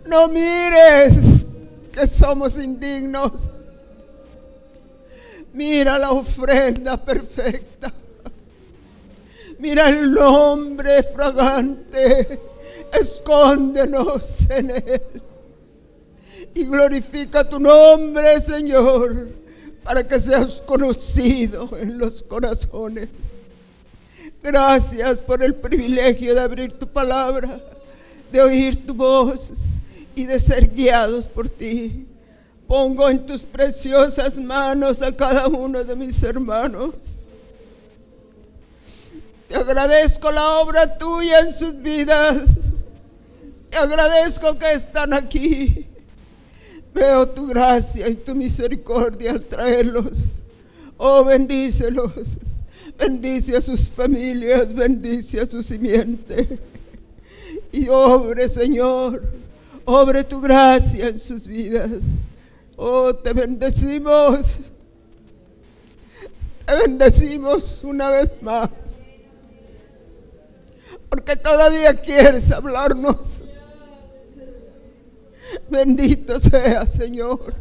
No mires que somos indignos. Mira la ofrenda perfecta. Mira el nombre fragante. Escóndenos en él. Y glorifica tu nombre, Señor, para que seas conocido en los corazones. Gracias por el privilegio de abrir tu palabra, de oír tu voz y de ser guiados por ti. Pongo en tus preciosas manos a cada uno de mis hermanos. Te agradezco la obra tuya en sus vidas. Te agradezco que están aquí. Veo tu gracia y tu misericordia al traerlos. Oh, bendícelos. Bendice a sus familias, bendice a su simiente. Y obre, Señor, obre tu gracia en sus vidas. Oh, te bendecimos una vez más, porque todavía quieres hablarnos. Bendito sea, Señor.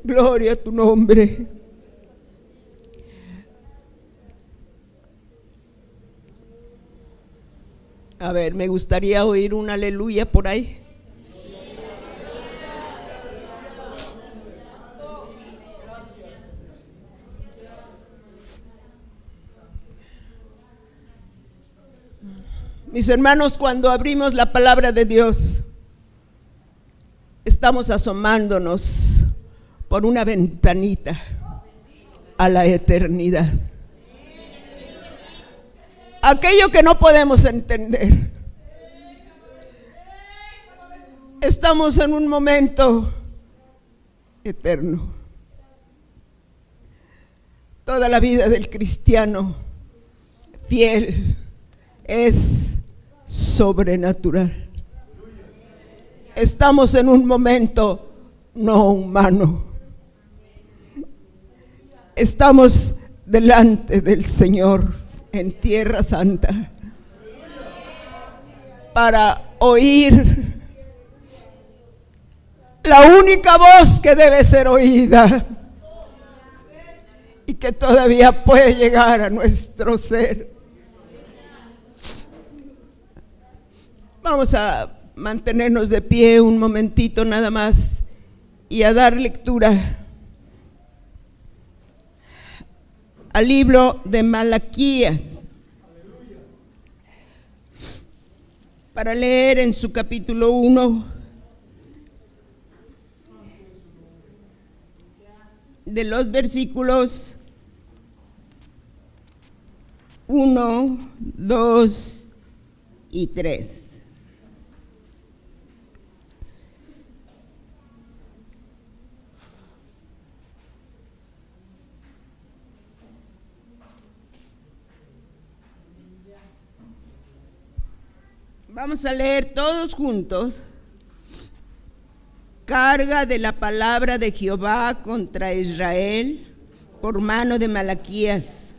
Gloria a tu nombre. A ver, me gustaría oír un aleluya por ahí. Mis hermanos, cuando abrimos la palabra de Dios, estamos asomándonos por una ventanita a la eternidad. Aquello que no podemos entender. Estamos en un momento eterno. Toda la vida del cristiano fiel es sobrenatural. Estamos en un momento no humano. Estamos delante del Señor en Tierra Santa para oír la única voz que debe ser oída y que todavía puede llegar a nuestro ser. Vamos a mantenernos de pie un momentito nada más y a dar lectura al libro de Malaquías, para leer en su capítulo 1 de los versículos 1, 2 y 3. Vamos a leer todos juntos. Carga de la palabra de Jehová contra Israel por mano de Malaquías.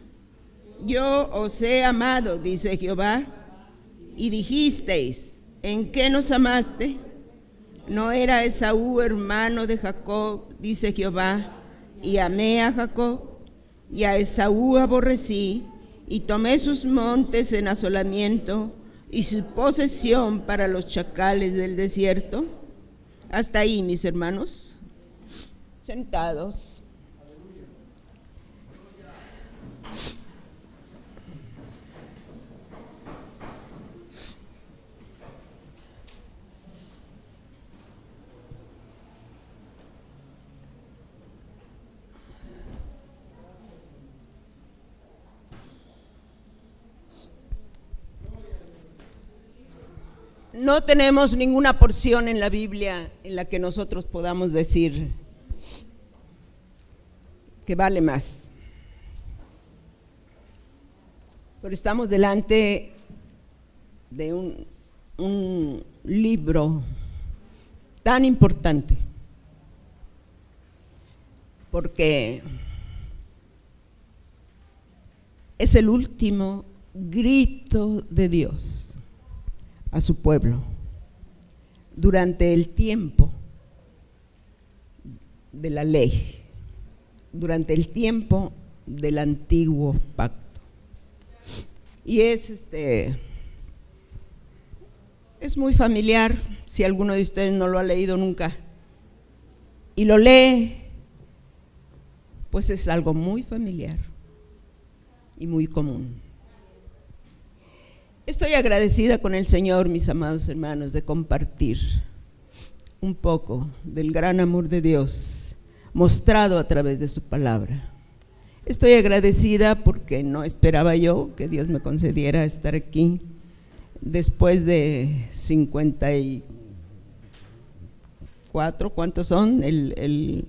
Yo os he amado, dice Jehová, y dijisteis, ¿en qué nos amaste? ¿No era Esaú hermano de Jacob, dice Jehová, y amé a Jacob, y a Esaú aborrecí, y tomé sus montes en asolamiento, y su posesión para los chacales del desierto? Hasta ahí, mis hermanos, sentados. No tenemos ninguna porción en la Biblia en la que nosotros podamos decir que vale más. Pero estamos delante de un libro tan importante, porque es el último grito de Dios. a su pueblo durante el tiempo de la ley, durante el tiempo del antiguo pacto. Y es muy familiar, si alguno de ustedes no lo ha leído nunca y lo lee, pues es algo muy familiar y muy común. Estoy agradecida con el Señor, mis amados hermanos, de compartir un poco del gran amor de Dios mostrado a través de su palabra. Estoy agradecida porque no esperaba yo que Dios me concediera estar aquí después de 54, ¿cuántos son? El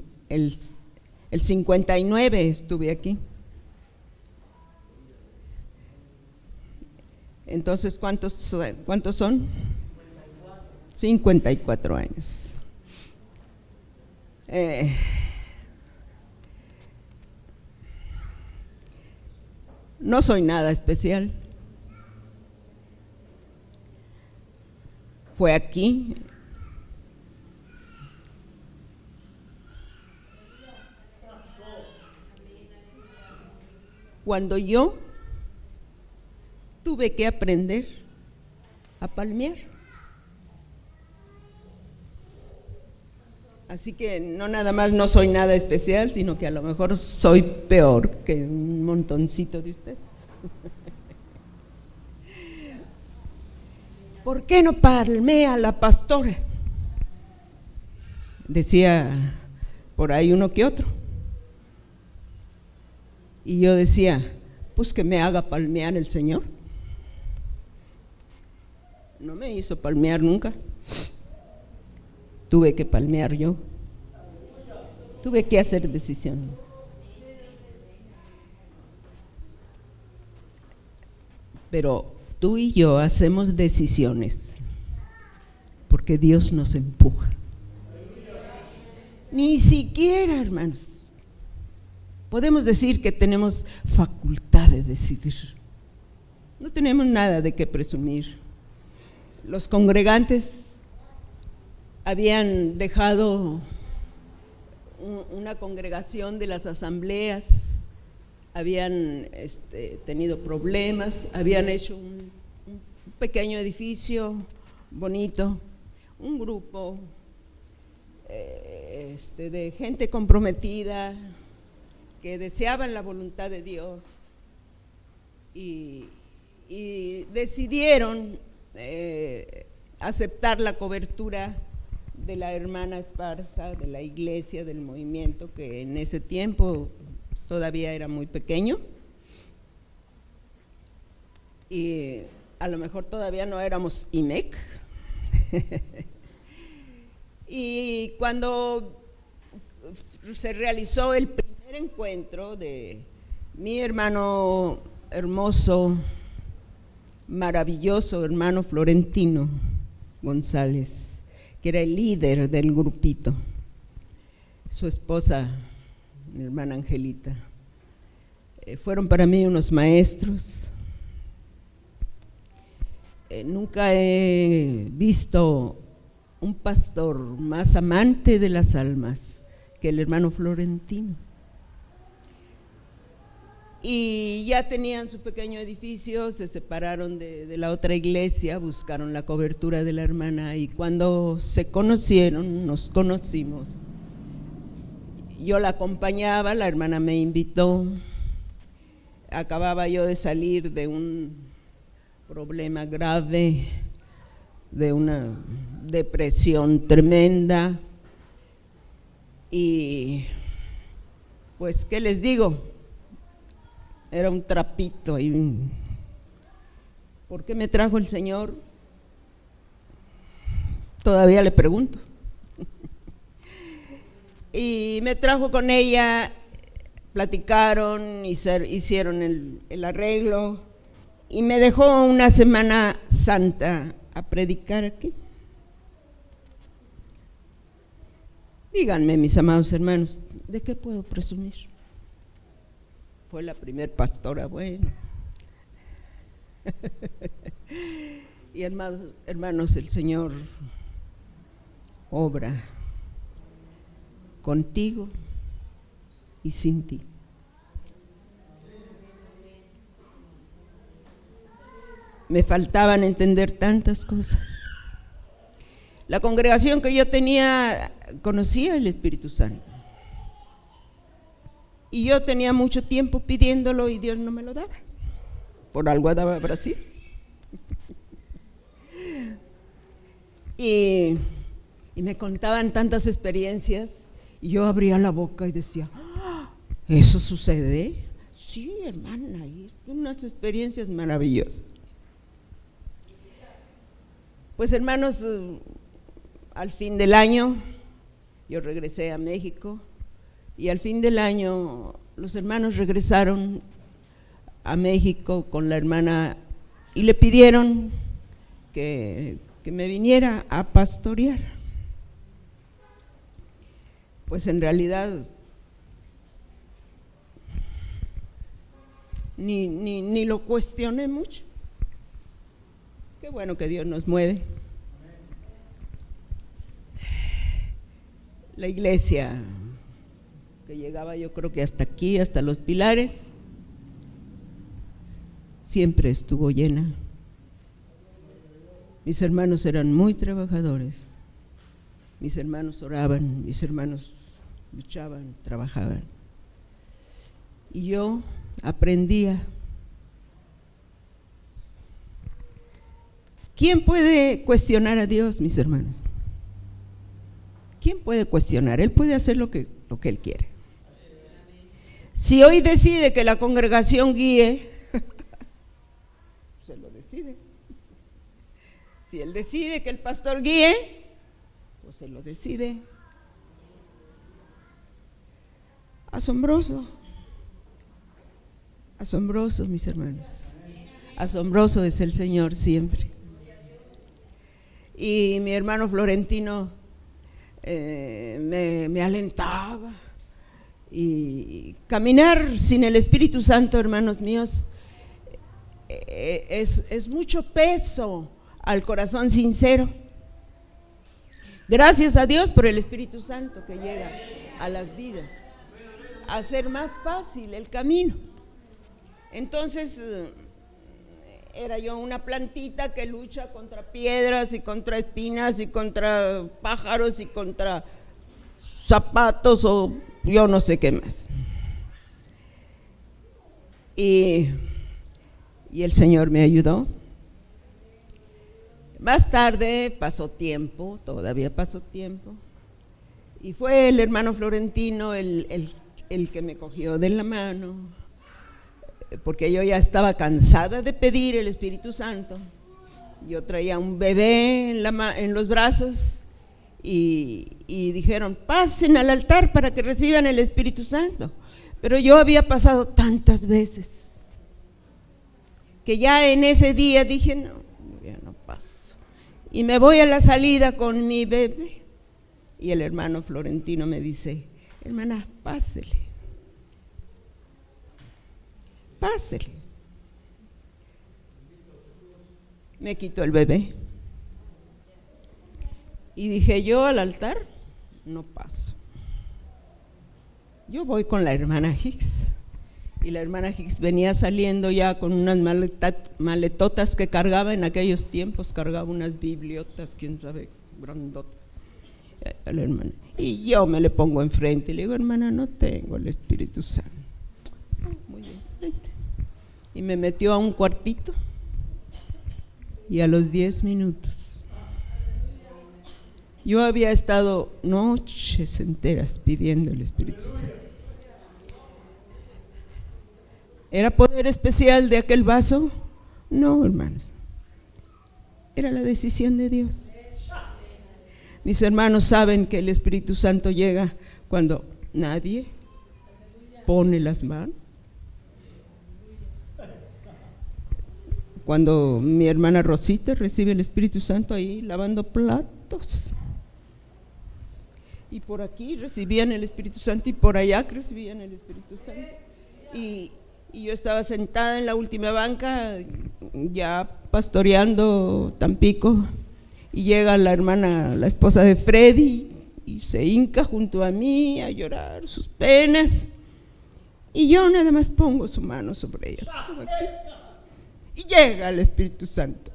59 estuve aquí. Entonces, ¿cuántos son? 54 años. No soy nada especial. Fue aquí cuando yo tuve que aprender a palmear. Así que no nada más no soy nada especial, sino que a lo mejor soy peor que un montoncito de ustedes. ¿Por qué no palmea la pastora? Decía por ahí uno que otro. Y yo decía, pues que me haga palmear el Señor. No me hizo palmear nunca. Tuve que palmear yo. Tuve que hacer decisión. Pero tú y yo hacemos decisiones porque Dios nos empuja. Ni siquiera, hermanos, podemos decir que tenemos facultad de decidir. No tenemos nada de qué presumir. Los congregantes habían dejado una congregación de las asambleas, habían tenido problemas, habían hecho un pequeño edificio bonito, un grupo de gente comprometida que deseaban la voluntad de Dios y decidieron aceptar la cobertura de la hermana Esparza, de la iglesia, del movimiento, que en ese tiempo todavía era muy pequeño y a lo mejor todavía no éramos IMEC. Y cuando se realizó el primer encuentro de mi hermano hermoso, maravilloso hermano Florentino González, que era el líder del grupito, su esposa, mi hermana Angelita, fueron para mí unos maestros. Nunca he visto un pastor más amante de las almas que el hermano Florentino. Y ya tenían su pequeño edificio, se separaron de la otra iglesia, buscaron la cobertura de la hermana y cuando se conocieron, nos conocimos, yo la acompañaba, la hermana me invitó, acababa yo de salir de un problema grave, de una depresión tremenda y pues, ¿qué les digo? Era un trapito ahí. ¿Por qué me trajo el Señor? Todavía le pregunto. Y me trajo con ella, platicaron, hicieron el arreglo y me dejó una Semana Santa a predicar aquí. Díganme, mis amados hermanos, ¿de qué puedo presumir? Fue la primer pastora buena. Y hermanos, el Señor obra contigo y sin ti. Me faltaban entender tantas cosas. La congregación que yo tenía conocía el Espíritu Santo. Y yo tenía mucho tiempo pidiéndolo y Dios no me lo daba. Por algo daba Brasil. Y me contaban tantas experiencias y yo abría la boca y decía, ¿eso sucede? Sí, hermana, y unas experiencias maravillosas. Pues hermanos, al fin del año yo regresé a México y al fin del año los hermanos regresaron a México con la hermana y le pidieron que me viniera a pastorear. Pues en realidad ni lo cuestioné mucho. Qué bueno que Dios nos mueve. La iglesia que llegaba, yo creo que hasta aquí, hasta los Pilares, siempre estuvo llena. Mis hermanos eran muy trabajadores, mis hermanos oraban, mis hermanos luchaban, trabajaban. Y yo aprendía. ¿Quién puede cuestionar a Dios, mis hermanos? ¿Quién puede cuestionar? Él puede hacer lo que Él quiere. Si hoy decide que la congregación guíe, se lo decide. Si Él decide que el pastor guíe, pues se lo decide. Asombroso, asombroso, mis hermanos. Asombroso es el Señor siempre. Y mi hermano Florentino me alentaba. Y caminar sin el Espíritu Santo, hermanos míos, es mucho peso al corazón sincero. Gracias a Dios por el Espíritu Santo que llega a las vidas, a hacer más fácil el camino. Entonces era yo una plantita que lucha contra piedras y contra espinas y contra pájaros y contra zapatos o yo no sé qué más. Y el Señor me ayudó. Más tarde pasó tiempo, todavía pasó tiempo, y fue el hermano Florentino el que me cogió de la mano, porque yo ya estaba cansada de pedir el Espíritu Santo. Yo traía un bebé en los brazos y dijeron, pasen al altar para que reciban el Espíritu Santo. Pero yo había pasado tantas veces que ya en ese día dije, no, ya no paso. Y me voy a la salida con mi bebé y el hermano Florentino me dice, hermana, pásele. Pásele. Me quitó el bebé y dije, yo al altar no paso. Yo voy con la hermana Hicks. Y la hermana Hicks venía saliendo ya con unas maletotas que cargaba en aquellos tiempos, cargaba unas bibliotas, quién sabe, grandotas. La hermana. Y yo me le pongo enfrente y le digo, hermana, no tengo el Espíritu Santo. Muy bien. Y me metió a un cuartito y a los 10 minutos yo había estado noches enteras pidiendo el Espíritu Santo. ¿Era poder especial de aquel vaso? No, hermanos, era la decisión de Dios. Mis hermanos saben que el Espíritu Santo llega cuando nadie pone las manos. Cuando mi hermana Rosita recibe el Espíritu Santo ahí lavando platos, y por aquí recibían el Espíritu Santo y por allá recibían el Espíritu Santo, y y yo estaba sentada en la última banca, ya pastoreando Tampico, y llega la hermana, la esposa de Freddy, y se hinca junto a mí a llorar sus penas, y yo nada más pongo su mano sobre ella, y llega el Espíritu Santo.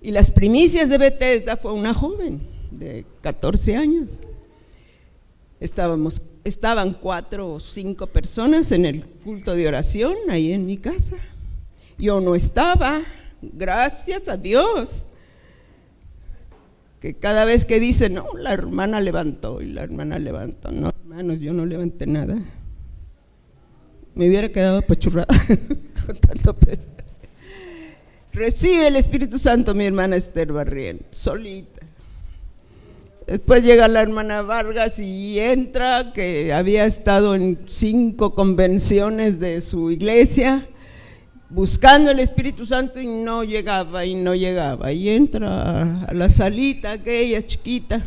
Y las primicias de Bethesda fue una joven de 14 años. Estaban 4 o 5 personas en el culto de oración ahí en mi casa. Yo no estaba, gracias a Dios, que cada vez que dicen, no, la hermana levantó y la hermana levantó. No, hermanos, yo no levanté nada. Me hubiera quedado apachurrada con tanto peso. Recibe el Espíritu Santo mi hermana Esther Barrientos, solita. Después llega la hermana Vargas y entra, que había estado en 5 convenciones de su iglesia, buscando el Espíritu Santo y no llegaba, y entra a la salita aquella chiquita,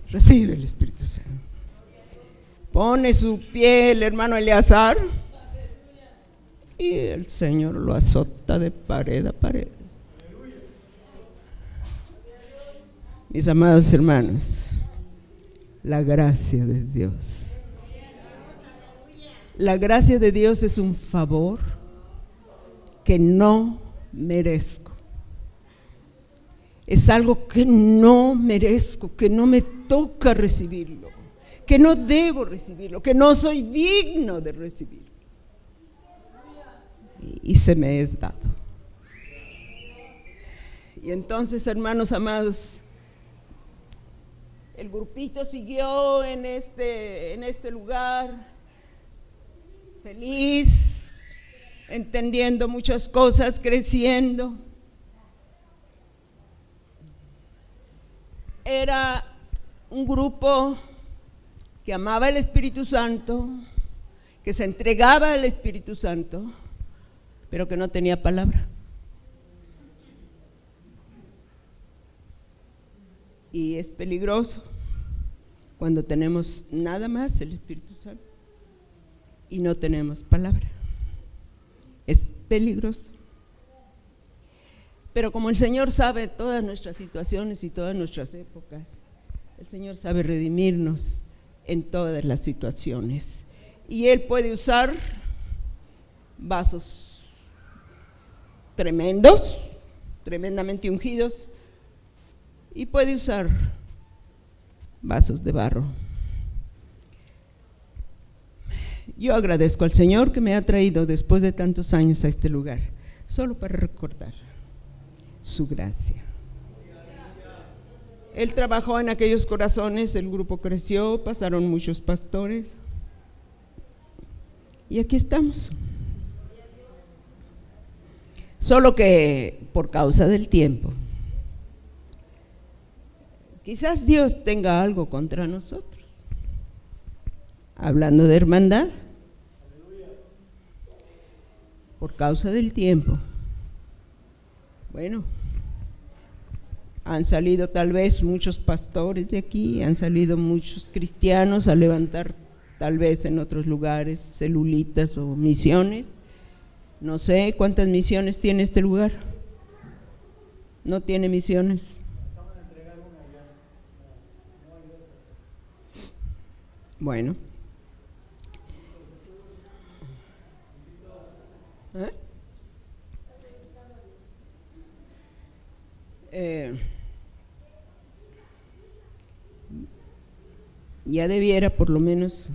recibe el Espíritu Santo. Pone su pie el hermano Eleazar, y el Señor lo azota de pared a pared. Mis amados hermanos, la gracia de Dios. La gracia de Dios es un favor que no merezco. Es algo que no merezco, que no me toca recibirlo, que no debo recibirlo, que no soy digno de recibirlo. Y se me es dado. Y entonces, hermanos amados, el grupito siguió en este lugar, feliz, entendiendo muchas cosas, creciendo. Era un grupo que amaba el Espíritu Santo, que se entregaba al Espíritu Santo, pero que no tenía palabra. Y es peligroso cuando tenemos nada más el Espíritu Santo y no tenemos palabra. Es peligroso. Pero como el Señor sabe todas nuestras situaciones y todas nuestras épocas, el Señor sabe redimirnos en todas las situaciones. Y Él puede usar vasos tremendos, tremendamente ungidos, y puede usar vasos de barro. Yo agradezco al Señor que me ha traído después de tantos años a este lugar, solo para recordar su gracia. Él trabajó en aquellos corazones, el grupo creció, pasaron muchos pastores y aquí estamos. Solo que por causa del tiempo, quizás Dios tenga algo contra nosotros. Hablando de hermandad, por causa del tiempo. Bueno, han salido tal vez muchos pastores de aquí, han salido muchos cristianos a levantar tal vez en otros lugares celulitas o misiones. No sé cuántas misiones tiene este lugar. No tiene misiones. Bueno. Ya debiera por lo menos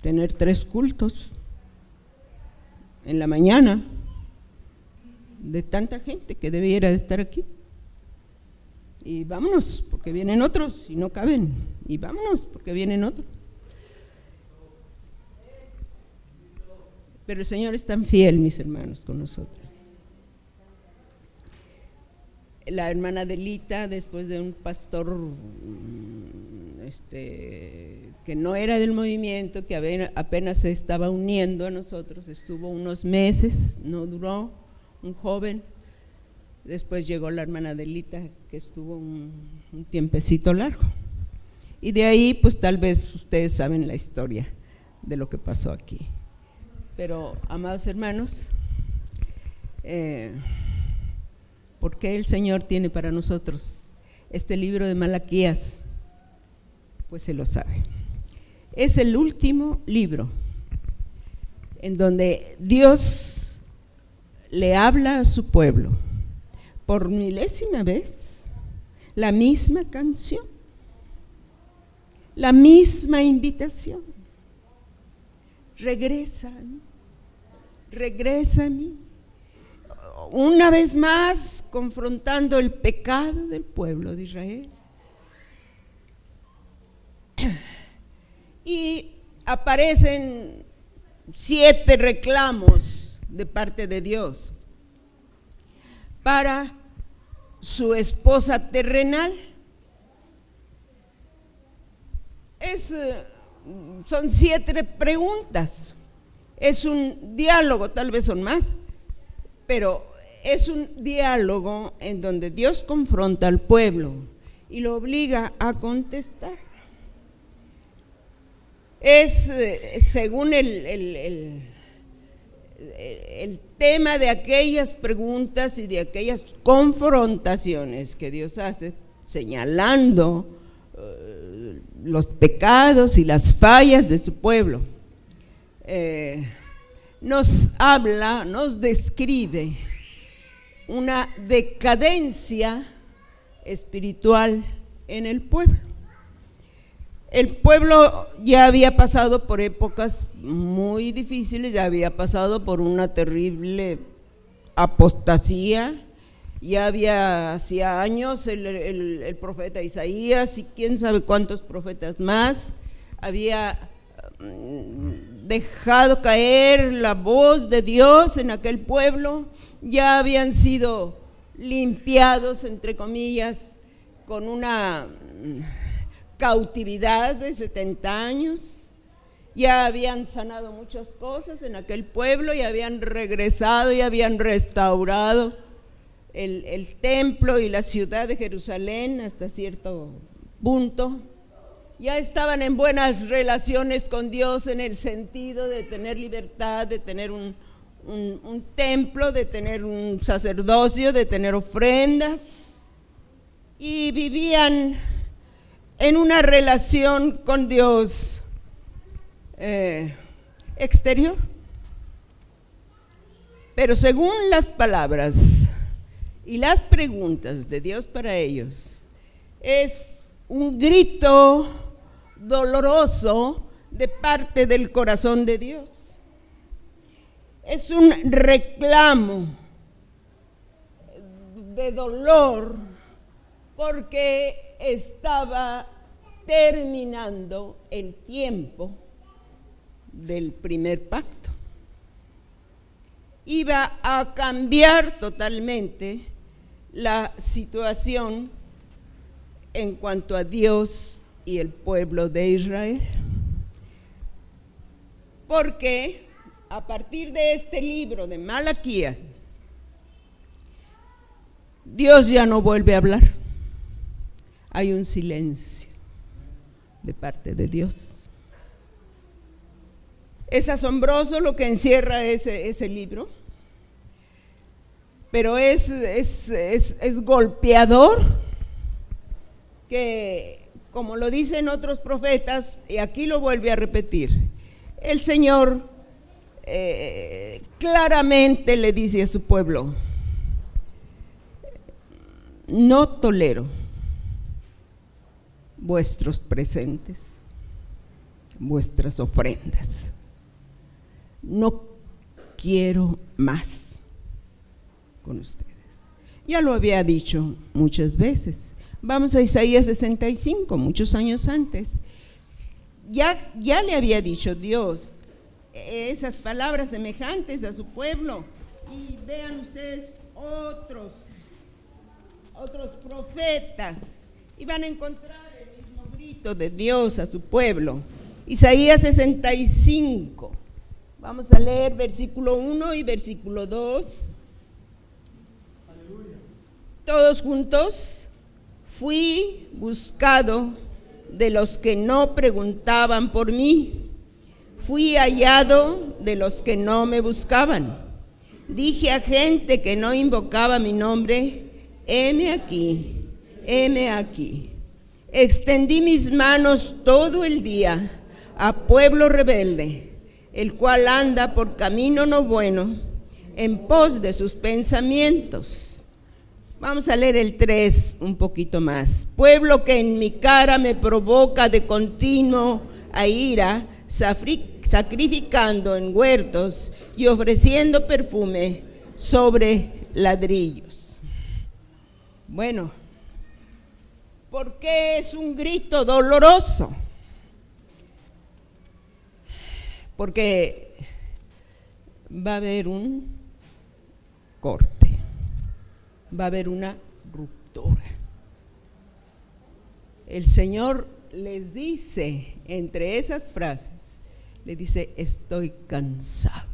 tener 3 cultos en la mañana de tanta gente que debiera de estar aquí. Y vámonos porque vienen otros y no caben, y vámonos porque vienen otros. Pero el Señor es tan fiel, mis hermanos, con nosotros. La hermana Adelita, después de un pastor que no era del movimiento, que apenas se estaba uniendo a nosotros, estuvo unos meses, no duró, un joven. Después llegó la hermana Adelita, que estuvo un tiempecito largo. Y de ahí, pues tal vez ustedes saben la historia de lo que pasó aquí. Pero, amados hermanos, ¿por qué el Señor tiene para nosotros este libro de Malaquías? Pues se lo sabe. Es el último libro en donde Dios le habla a su pueblo por milésima vez, la misma canción, la misma invitación. Regresa a mí, regresa a mí. Una vez más confrontando el pecado del pueblo de Israel. Y aparecen 7 reclamos de parte de Dios para su esposa terrenal. Son 7 preguntas. Es un diálogo, tal vez son más, pero es un diálogo en donde Dios confronta al pueblo y lo obliga a contestar. Es según el tema de aquellas preguntas y de aquellas confrontaciones que Dios hace, señalando los pecados y las fallas de su pueblo. Nos habla, nos describe una decadencia espiritual en el pueblo. El pueblo ya había pasado por épocas muy difíciles, ya había pasado por una terrible apostasía, ya había hacía años el profeta Isaías y quién sabe cuántos profetas más había dejado caer la voz de Dios en aquel pueblo, ya habían sido limpiados, entre comillas, con una cautividad de 70 años, ya habían sanado muchas cosas en aquel pueblo y habían regresado y habían restaurado el templo y la ciudad de Jerusalén hasta cierto punto. Ya estaban en buenas relaciones con Dios en el sentido de tener libertad, de tener un templo, de tener un sacerdocio, de tener ofrendas, y vivían en una relación con Dios exterior. Pero según las palabras y las preguntas de Dios para ellos, es un grito doloroso de parte del corazón de Dios. Es un reclamo de dolor porque estaba terminando el tiempo del primer pacto. Iba a cambiar totalmente la situación en cuanto a Dios y el pueblo de Israel, porque a partir de este libro de Malaquías, Dios ya no vuelve a hablar. Hay un silencio de parte de Dios. Es asombroso lo que encierra ese libro, pero es golpeador, que como lo dicen otros profetas, y aquí lo vuelve a repetir, el Señor claramente le dice a su pueblo: no tolero vuestros presentes, vuestras ofrendas, no quiero más con ustedes. Ya lo había dicho muchas veces. Vamos a Isaías 65, muchos años antes. Ya le había dicho Dios esas palabras semejantes a su pueblo. Y vean ustedes otros profetas, y van a encontrar el mismo grito de Dios a su pueblo. Isaías 65. Vamos a leer versículo 1 y versículo 2. Aleluya. Todos juntos. Fui buscado de los que no preguntaban por mí. Fui hallado de los que no me buscaban. Dije a gente que no invocaba mi nombre, heme aquí, heme aquí. Extendí mis manos todo el día a pueblo rebelde, el cual anda por camino no bueno, en pos de sus pensamientos. Vamos a leer el 3 un poquito más. Pueblo que en mi cara me provoca de continuo a ira, sacrificando en huertos y ofreciendo perfume sobre ladrillos. Bueno, ¿por qué es un grito doloroso? Porque va a haber un corte, va a haber una ruptura. El Señor les dice, entre esas frases, le dice, estoy cansado.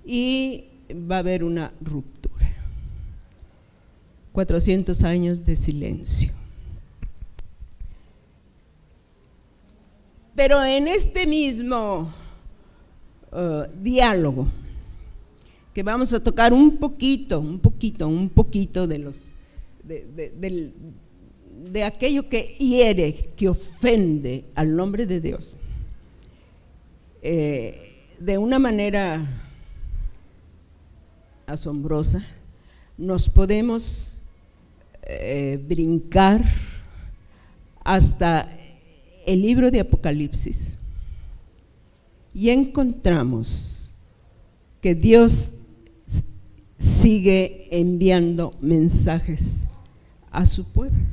Y va a haber una ruptura. 400 años de silencio. Pero en este mismo diálogo, que vamos a tocar un poquito de aquello que hiere, que ofende al nombre de Dios, de una manera asombrosa, nos podemos brincar hasta el libro de Apocalipsis y encontramos que Dios sigue enviando mensajes a su pueblo.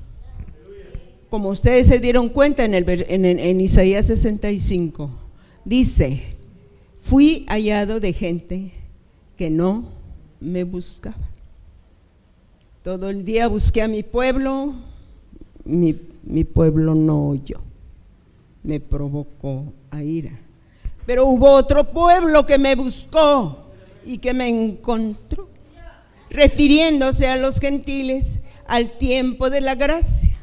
Como ustedes se dieron cuenta en Isaías 65, dice, fui hallado de gente que no me buscaba. Todo el día busqué a mi pueblo, mi pueblo no oyó, me provocó a ira. Pero hubo otro pueblo que me buscó y que me encontró, refiriéndose a los gentiles al tiempo de la gracia.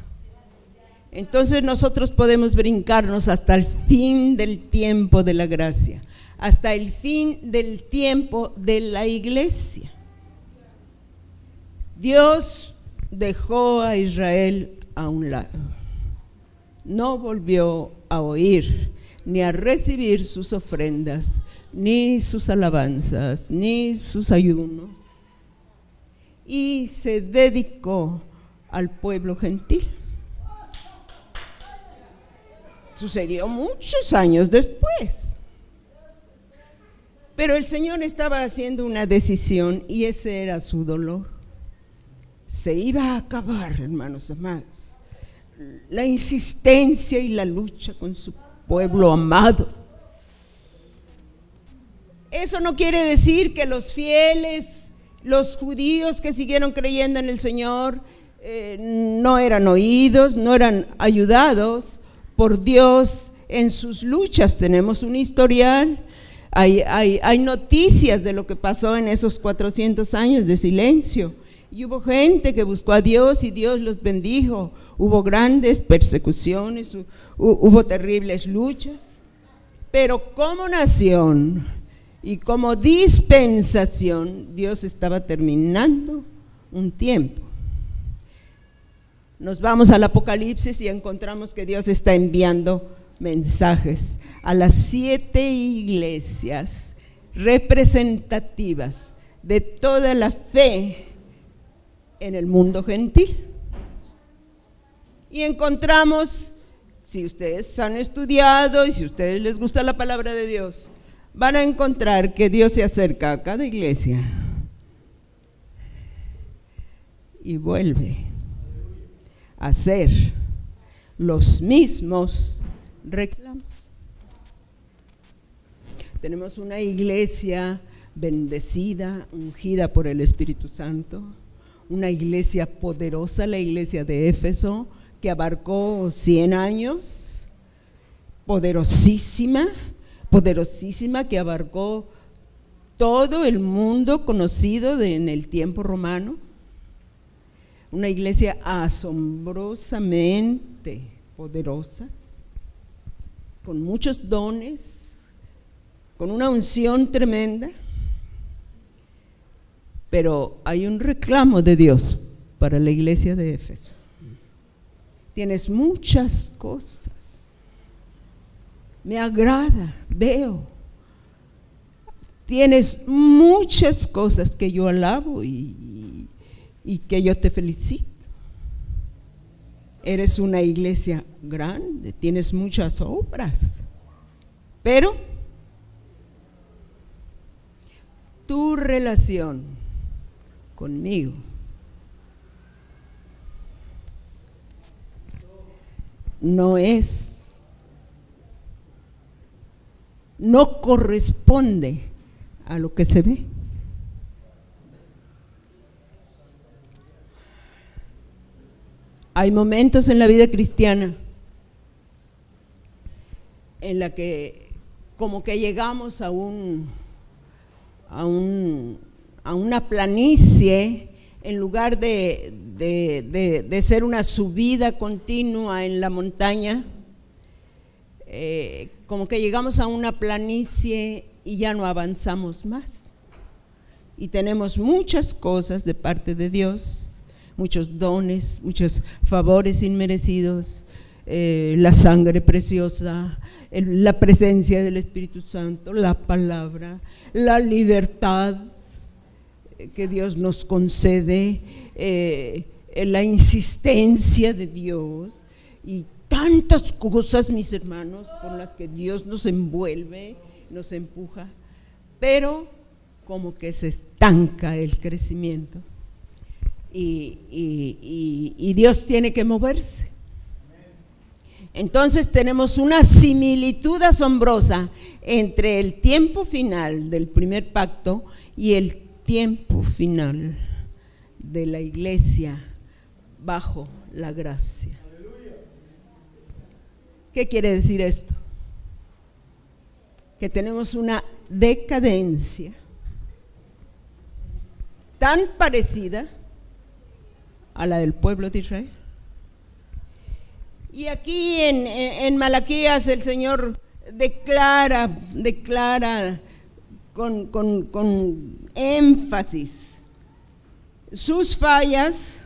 Entonces nosotros podemos brincarnos hasta el fin del tiempo de la gracia, hasta el fin del tiempo de la iglesia. Dios dejó a Israel a un lado, no volvió a oír ni a recibir sus ofrendas, ni sus alabanzas, ni sus ayunos, y se dedicó al pueblo gentil. Sucedió muchos años después, pero el Señor estaba haciendo una decisión y ese era su dolor. Se iba a acabar, hermanos amados, la insistencia y la lucha con su pueblo amado. Eso no quiere decir que los fieles, los judíos que siguieron creyendo en el Señor, no eran oídos, no eran ayudados por Dios en sus luchas. Tenemos un historial, hay noticias de lo que pasó en esos 400 años de silencio. Y hubo gente que buscó a Dios y Dios los bendijo. Hubo grandes persecuciones, hubo terribles luchas. Pero como nación y como dispensación, Dios estaba terminando un tiempo. Nos vamos al Apocalipsis y encontramos que Dios está enviando mensajes a las 7 iglesias representativas de toda la fe en el mundo gentil. Y encontramos, si ustedes han estudiado y si a ustedes les gusta la palabra de Dios, van a encontrar que Dios se acerca a cada iglesia y vuelve a hacer los mismos reclamos. Tenemos una iglesia bendecida, ungida por el Espíritu Santo, una iglesia poderosa, la iglesia de Éfeso, que abarcó 100 años, poderosísima, que abarcó todo el mundo conocido en el tiempo romano. una iglesia asombrosamente poderosa, con muchos dones, con una unción tremenda, pero hay un reclamo de Dios para la iglesia de Éfeso. Tienes muchas cosas, me agrada, veo, tienes muchas cosas que yo alabo y que yo te felicito. Eres una iglesia grande, tienes muchas obras, pero tu relación conmigo no corresponde a lo que se ve. Hay momentos en la vida cristiana en la que como que llegamos a una planicie, en lugar de ser una subida continua en la montaña, como que llegamos a una planicie y ya no avanzamos más. Y tenemos muchas cosas de parte de Dios, muchos dones, muchos favores inmerecidos, la sangre preciosa, la presencia del Espíritu Santo, la palabra, la libertad que Dios nos concede, la insistencia de Dios y tantas cosas, mis hermanos, con las que Dios nos envuelve, nos empuja, pero como que se estanca el crecimiento y Dios tiene que moverse. Entonces tenemos una similitud asombrosa entre el tiempo final del primer pacto y el tiempo final de la iglesia bajo la gracia. ¿Qué quiere decir esto? Que tenemos una decadencia tan parecida a la del pueblo de Israel. Y aquí en Malaquías el Señor declara con énfasis sus fallas,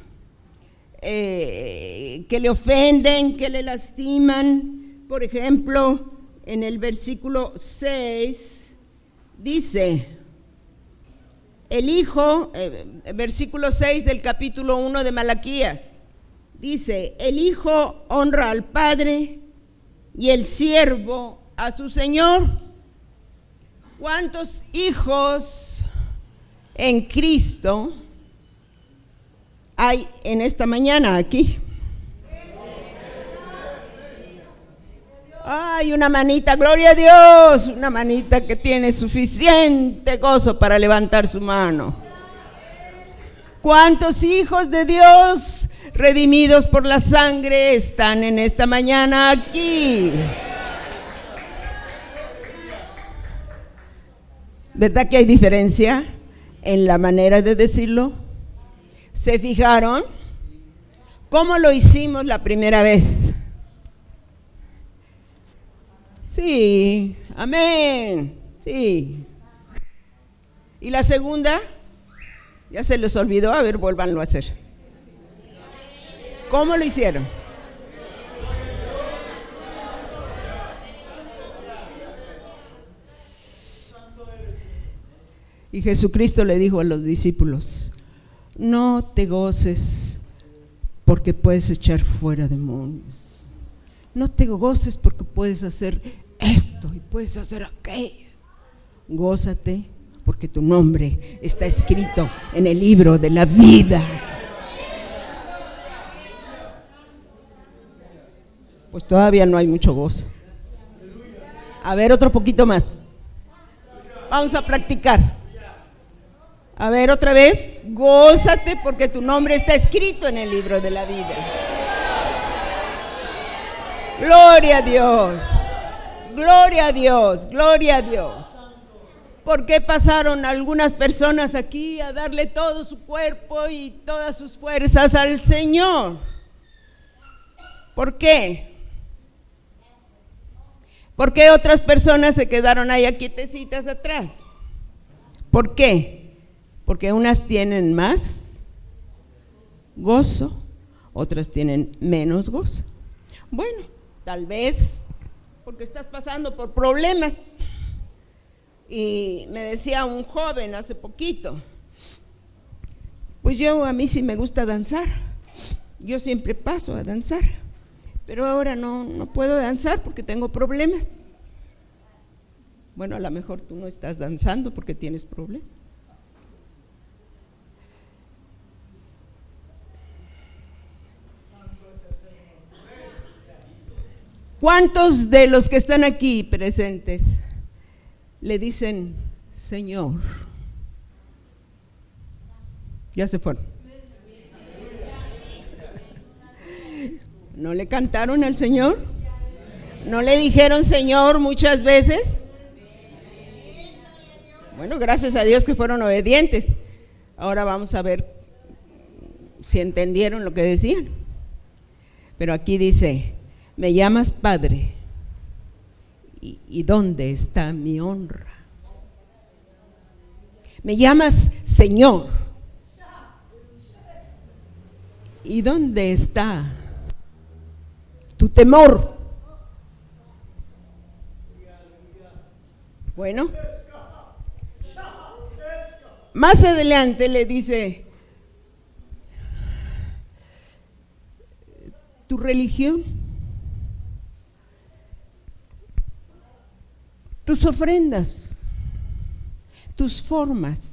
que le ofenden, que le lastiman. Por ejemplo, en el versículo 6 dice, el hijo, versículo 6 del capítulo 1 de Malaquías, dice, el hijo honra al padre y el siervo a su señor. ¿Cuántos hijos en Cristo hay en esta mañana aquí? Ay, una manita, gloria a Dios, una manita que tiene suficiente gozo para levantar su mano. ¿Cuántos hijos de Dios redimidos por la sangre están en esta mañana aquí? ¿Verdad que hay diferencia en la manera de decirlo? ¿Se fijaron? ¿Cómo lo hicimos la primera vez? Sí, amén, sí. ¿Y la segunda? Ya se les olvidó, a ver, vuélvanlo a hacer. ¿Cómo lo hicieron? Y Jesucristo le dijo a los discípulos, no te goces porque puedes echar fuera demonios. No te goces porque puedes hacer esto y puedes hacer aquello. Gózate porque tu nombre está escrito en el libro de la vida. Pues todavía no hay mucho gozo. A ver, otro poquito más. Vamos a practicar. A ver, otra vez, gózate porque tu nombre está escrito en el libro de la vida. Gloria a Dios, gloria a Dios, gloria a Dios. ¿Por qué pasaron algunas personas aquí a darle todo su cuerpo y todas sus fuerzas al Señor? ¿Por qué? ¿Por qué otras personas se quedaron ahí quietecitas atrás? ¿Por qué? Porque unas tienen más gozo, otras tienen menos gozo. Bueno, tal vez porque estás pasando por problemas. Y me decía un joven hace poquito, pues a mí sí me gusta danzar, yo siempre paso a danzar, pero ahora no puedo danzar porque tengo problemas. Bueno, a lo mejor tú no estás danzando porque tienes problemas. ¿Cuántos de los que están aquí presentes le dicen Señor? Ya se fueron. ¿No le cantaron al Señor? ¿No le dijeron Señor muchas veces? Bueno, gracias a Dios que fueron obedientes. Ahora vamos a ver si entendieron lo que decían. Pero aquí dice, me llamas Padre, ¿y dónde está mi honra? Me llamas Señor, ¿y dónde está tu temor? Bueno, más adelante le dice, tu religión, tus ofrendas, tus formas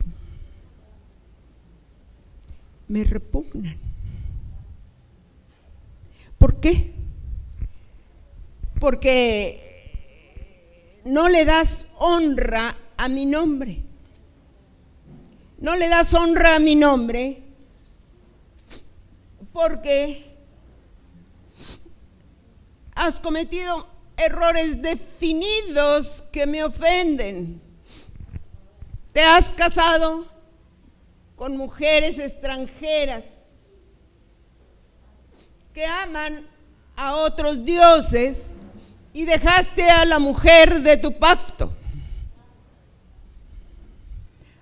me repugnan. ¿Por qué? Porque no le das honra a mi nombre. No le das honra a mi nombre porque has cometido errores definidos que me ofenden. Te has casado con mujeres extranjeras que aman a otros dioses y dejaste a la mujer de tu pacto.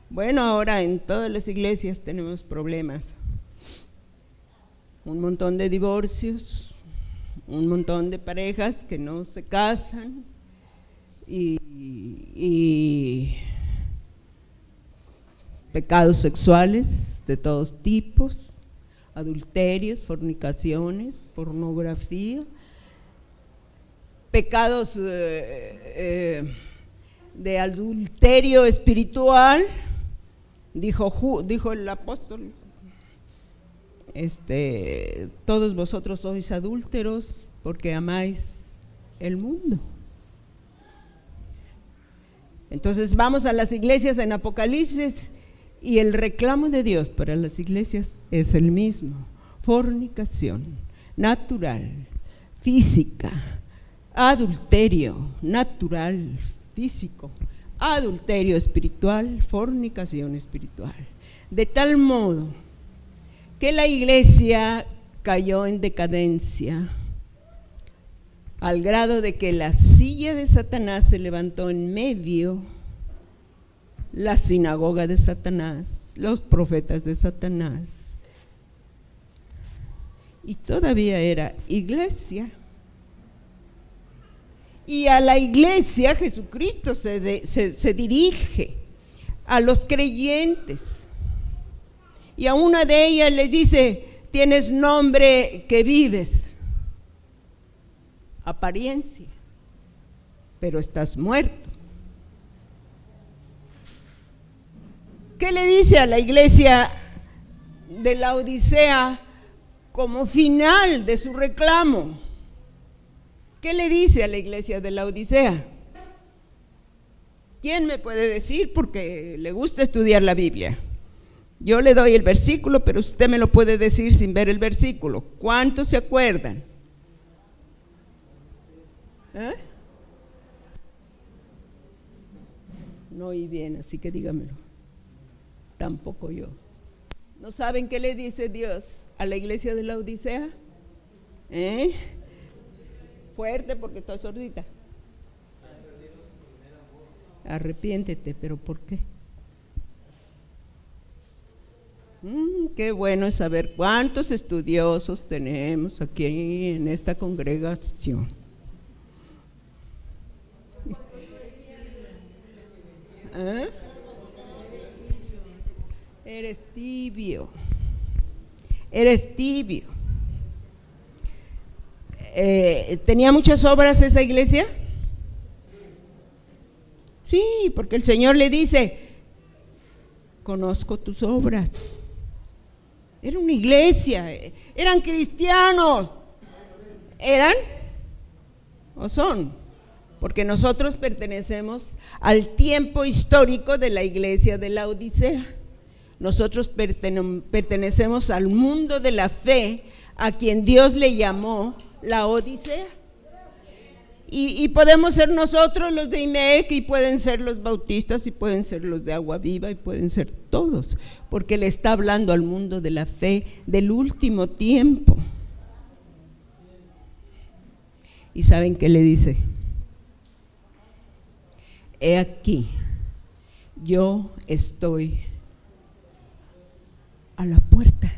Bueno, ahora en todas las iglesias tenemos problemas. Un montón de divorcios, un montón de parejas que no se casan y pecados sexuales de todos tipos, adulterios, fornicaciones, pornografía, pecados de adulterio espiritual, dijo el apóstol, todos vosotros sois adúlteros porque amáis el mundo. Entonces vamos a las iglesias en Apocalipsis y el reclamo de Dios para las iglesias es el mismo: fornicación natural, física, adulterio natural, físico, adulterio espiritual, fornicación espiritual. De tal modo que la iglesia cayó en decadencia al grado de que la silla de Satanás se levantó en medio, la sinagoga de Satanás, los profetas de Satanás, y todavía era iglesia. Y a la iglesia Jesucristo se dirige a los creyentes, y a una de ellas les dice: tienes nombre que vives, apariencia, pero estás muerto. ¿Qué le dice a la iglesia de la Odisea como final de su reclamo? ¿Qué le dice a la iglesia de la Odisea? ¿Quién me puede decir? Porque le gusta estudiar la Biblia. Yo le doy el versículo, pero usted me lo puede decir sin ver el versículo. ¿Cuántos se acuerdan? No oí bien, así que dígamelo. Tampoco yo. ¿No saben qué le dice Dios a la iglesia de la Odisea? Fuerte, porque estoy sordita. Arrepiéntete, pero ¿por qué? Qué bueno es saber cuántos estudiosos tenemos aquí en esta congregación. Eres tibio. Eres tibio. ¿Tenía muchas obras esa iglesia? Sí, porque el Señor le dice: conozco tus obras. Era una iglesia, eran cristianos. ¿Eran o son? Porque nosotros pertenecemos al tiempo histórico de la iglesia de la Odisea. Nosotros pertenecemos al mundo de la fe, a quien Dios le llamó la Odisea. Y podemos ser nosotros los de IMEC, y pueden ser los bautistas, y pueden ser los de Agua Viva, y pueden ser todos, porque le está hablando al mundo de la fe del último tiempo. ¿Y saben qué le dice? He aquí, yo estoy a la puerta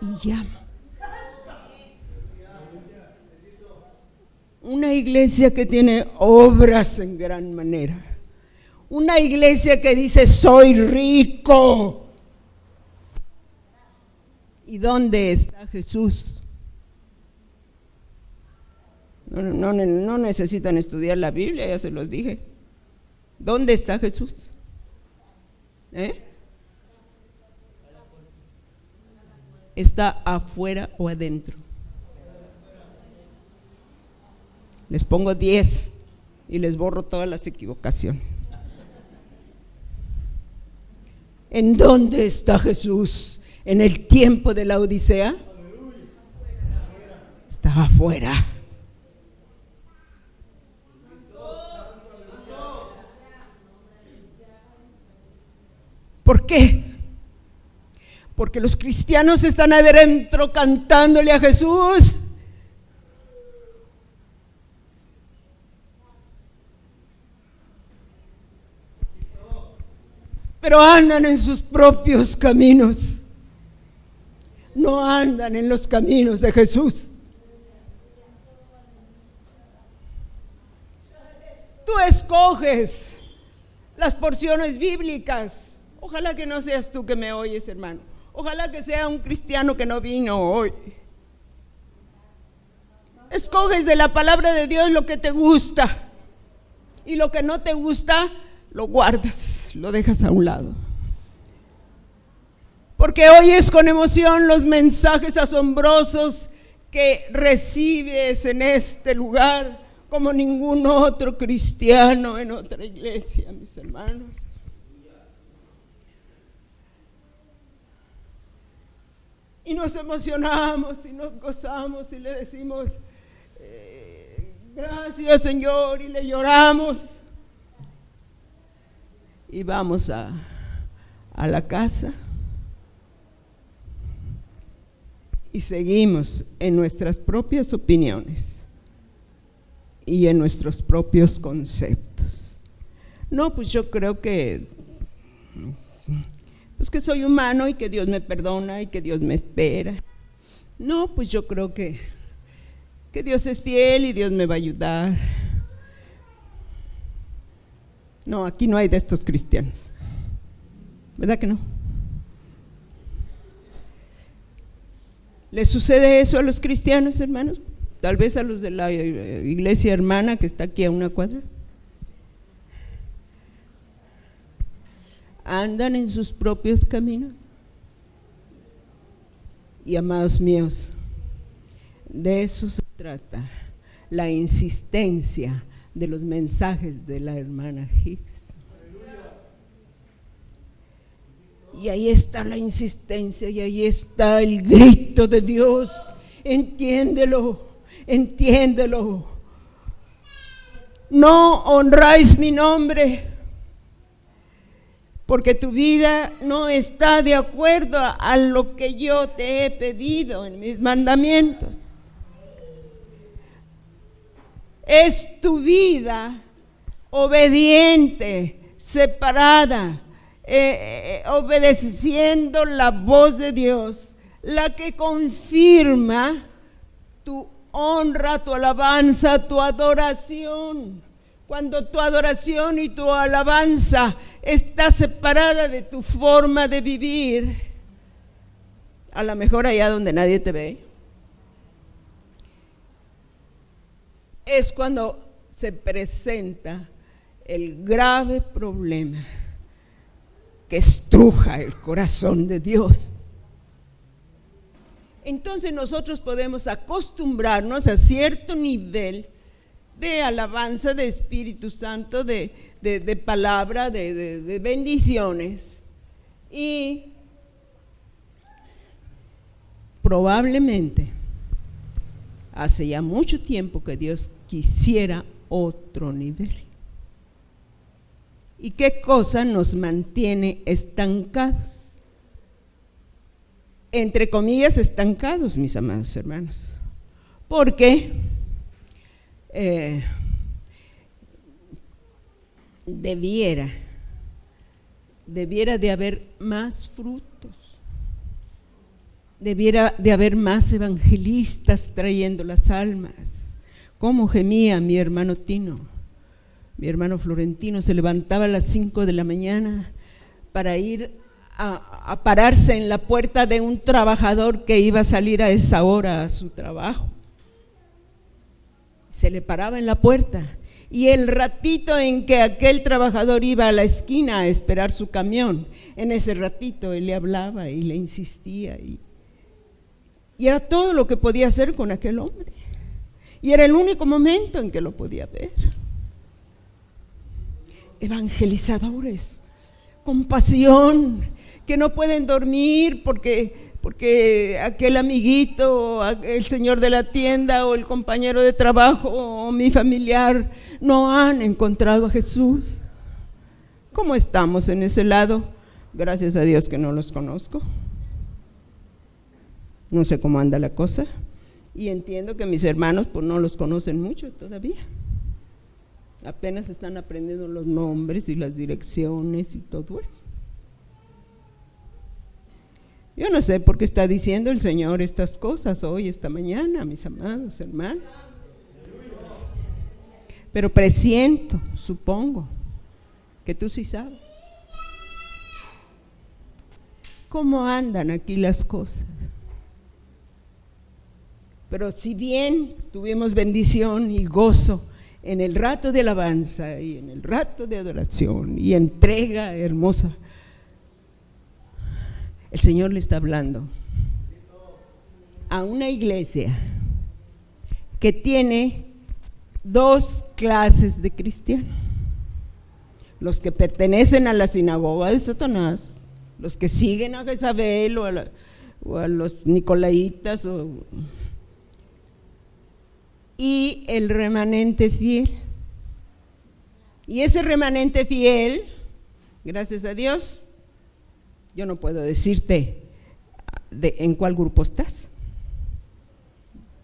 y llamo. Una iglesia que tiene obras en gran manera. Una iglesia que dice: soy rico. ¿Y dónde está Jesús? No necesitan estudiar la Biblia, ya se los dije. ¿Dónde está Jesús? ¿Está afuera o adentro? Les pongo 10 y les borro todas las equivocaciones. ¿En dónde está Jesús en el tiempo de la Odisea? Está afuera. ¿Por qué? Porque los cristianos están adentro cantándole a Jesús. Pero andan en sus propios caminos. No andan en los caminos de Jesús. Tú escoges las porciones bíblicas. Ojalá que no seas tú que me oyes, hermano. Ojalá que sea un cristiano que no vino hoy. Escoges de la palabra de Dios lo que te gusta, y lo que no te gusta lo guardas, lo dejas a un lado. Porque oyes con emoción los mensajes asombrosos que recibes en este lugar como ningún otro cristiano en otra iglesia, mis hermanos. Y nos emocionamos y nos gozamos y le decimos: gracias, Señor, y le lloramos. Y vamos a la casa y seguimos en nuestras propias opiniones y en nuestros propios conceptos. No, pues yo creo que soy humano y que Dios me perdona y que Dios me espera. No, pues yo creo que Dios es fiel y Dios me va a ayudar. No, aquí no hay de estos cristianos, ¿verdad que no? ¿Les sucede eso a los cristianos, hermanos? Tal vez a los de la iglesia hermana que está aquí a una cuadra. Andan en sus propios caminos. Y amados míos, de eso se trata la insistencia de los mensajes de la hermana Hicks. Y ahí está la insistencia, y ahí está el grito de Dios: entiéndelo, entiéndelo. no honráis mi nombre, porque tu vida no está de acuerdo a lo que yo te he pedido en mis mandamientos. Es tu vida obediente, separada, obedeciendo la voz de Dios, la que confirma tu honra, tu alabanza, tu adoración. Cuando tu adoración y tu alabanza está separada de tu forma de vivir, a lo mejor allá donde nadie te ve, es cuando se presenta el grave problema que estruja el corazón de Dios. Entonces nosotros podemos acostumbrarnos a cierto nivel de alabanza, de Espíritu Santo, de palabra, de bendiciones, y probablemente hace ya mucho tiempo que Dios quisiera otro nivel. ¿Y qué cosa nos mantiene estancados? Entre comillas, estancados, mis amados hermanos, porque debiera de haber más frutos, debiera de haber más evangelistas trayendo las almas. Como gemía mi hermano Tino, mi hermano Florentino, se levantaba a las 5 de la mañana para ir a pararse en la puerta de un trabajador que iba a salir a esa hora a su trabajo. Se le paraba en la puerta, y el ratito en que aquel trabajador iba a la esquina a esperar su camión, en ese ratito él le hablaba y le insistía, y era todo lo que podía hacer con aquel hombre, y era el único momento en que lo podía ver. Evangelizadores con pasión, que no pueden dormir porque aquel amiguito, el señor de la tienda, o el compañero de trabajo, o mi familiar no han encontrado a Jesús. ¿Cómo estamos en ese lado? Gracias a Dios que no los conozco. No sé cómo anda la cosa, y entiendo que mis hermanos pues no los conocen mucho todavía. Apenas están aprendiendo los nombres y las direcciones y todo eso. Yo no sé por qué está diciendo el Señor estas cosas hoy, esta mañana, mis amados hermanos. Pero presiento, supongo, que tú sí sabes. ¿Cómo andan aquí las cosas? Pero si bien tuvimos bendición y gozo en el rato de alabanza y en el rato de adoración y entrega hermosa, el Señor le está hablando a una iglesia que tiene dos clases de cristianos: los que pertenecen a la sinagoga de Satanás, los que siguen a Jezabel o a los nicolaitas, y el remanente fiel. Y ese remanente fiel, gracias a Dios, yo no puedo decirte en cuál grupo estás.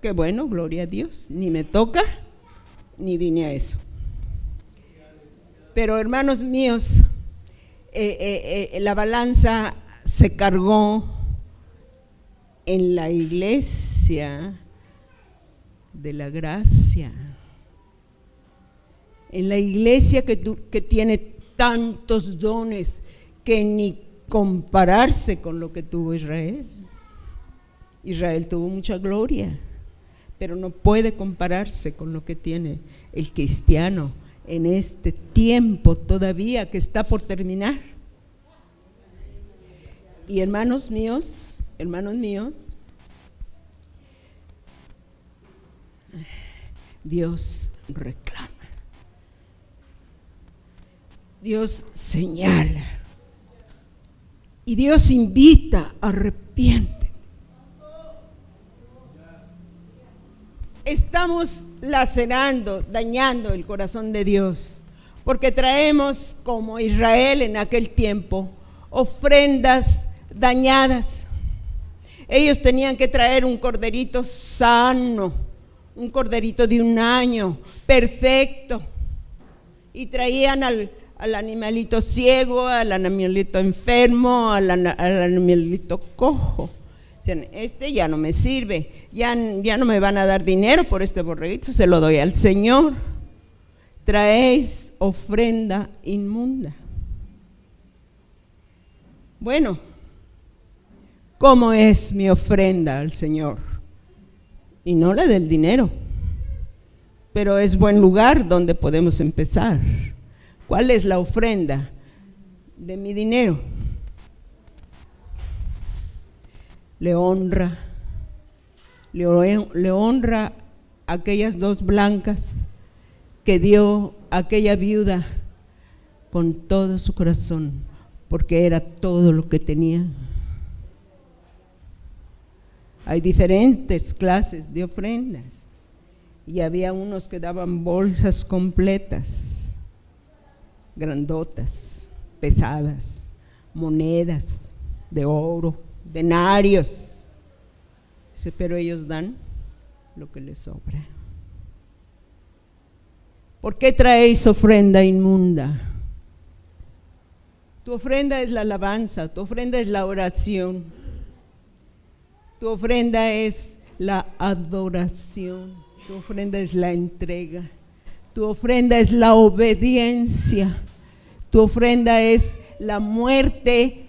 Qué bueno, gloria a Dios, ni me toca, ni vine a eso. Pero hermanos míos, la balanza se cargó en la iglesia de la gracia, en la iglesia que tiene tantos dones que ni compararse con lo que tuvo Israel. Israel tuvo mucha gloria, pero no puede compararse con lo que tiene el cristiano en este tiempo todavía que está por terminar. Y hermanos míos, Dios reclama, Dios señala, y Dios invita: arrepiéntete. Estamos lacerando, dañando el corazón de Dios, porque traemos, como Israel en aquel tiempo, ofrendas dañadas. Ellos tenían que traer un corderito sano, un corderito de 1 año, perfecto, y traían al animalito ciego, al animalito enfermo, al animalito cojo. Decían, este ya no me sirve, ya no me van a dar dinero por este borreguito, se lo doy al Señor. Traéis ofrenda inmunda. Bueno, ¿cómo es mi ofrenda al Señor? Y no la del dinero, pero es buen lugar donde podemos empezar. ¿Cuál es la ofrenda de mi dinero? Le honra aquellas 2 blancas que dio aquella viuda con todo su corazón, porque era todo lo que tenía. Hay diferentes clases de ofrendas y había unos que daban bolsas completas, grandotas, pesadas, monedas de oro, denarios. Dice, pero ellos dan lo que les sobra. ¿Por qué traéis ofrenda inmunda? Tu ofrenda es la alabanza, tu ofrenda es la oración, tu ofrenda es la adoración, tu ofrenda es la entrega, tu ofrenda es la obediencia, tu ofrenda es la muerte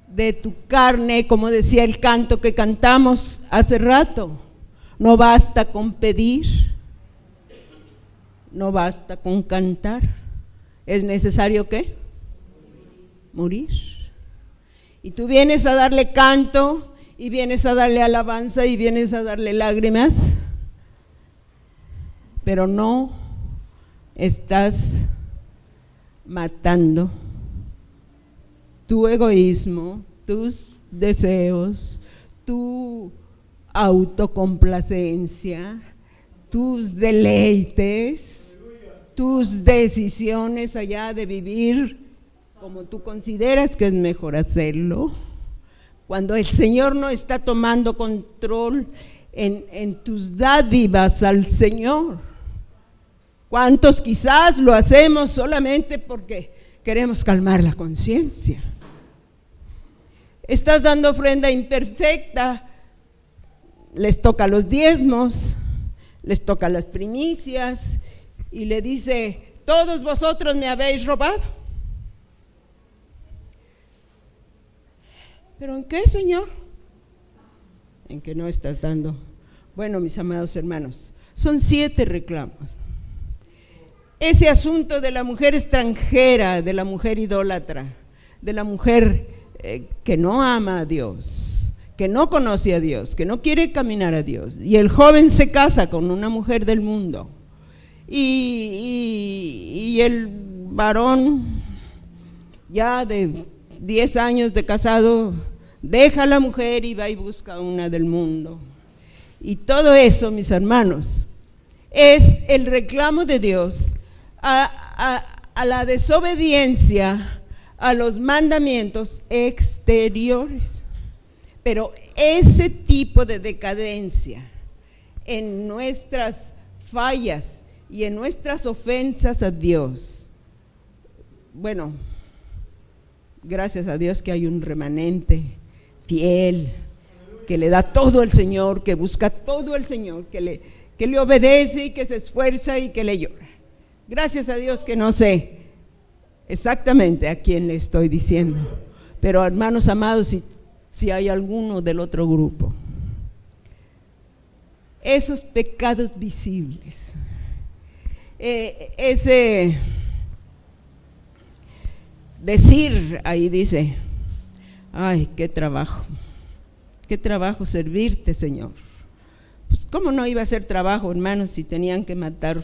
de tu carne, como decía el canto que cantamos hace rato. No basta con pedir, no basta con cantar, es necesario ¿qué? Morir. Y tú vienes a darle canto, y vienes a darle alabanza, y vienes a darle lágrimas, pero no estás matando tu egoísmo, tus deseos, tu autocomplacencia, tus deleites, tus decisiones allá de vivir como tú consideras que es mejor hacerlo, cuando el Señor no está tomando control en tus dádivas al Señor. ¿Cuántos quizás lo hacemos solamente porque queremos calmar la conciencia? Estás dando ofrenda imperfecta, les toca los diezmos, les toca las primicias y le dice, todos vosotros me habéis robado. ¿Pero en qué, Señor? En que no estás dando. Bueno, mis amados hermanos, son 7 reclamos. Ese asunto de la mujer extranjera, de la mujer idólatra, de la mujer que no ama a Dios, que no conoce a Dios, que no quiere caminar a Dios, y el joven se casa con una mujer del mundo, y el varón ya de 10 años de casado deja a la mujer y va y busca una del mundo. Y todo eso, mis hermanos, es el reclamo de Dios a la desobediencia a los mandamientos exteriores. Pero ese tipo de decadencia en nuestras fallas y en nuestras ofensas a Dios, bueno, gracias a Dios que hay un remanente fiel, que le da todo al Señor, que busca todo al Señor, que le obedece y que se esfuerza y que le llora. Gracias a Dios que no sé exactamente a quién le estoy diciendo, pero hermanos amados, si hay alguno del otro grupo, esos pecados visibles, ese decir, ahí dice, ay, qué trabajo servirte, Señor. Pues cómo no iba a ser trabajo, hermanos, si tenían que matar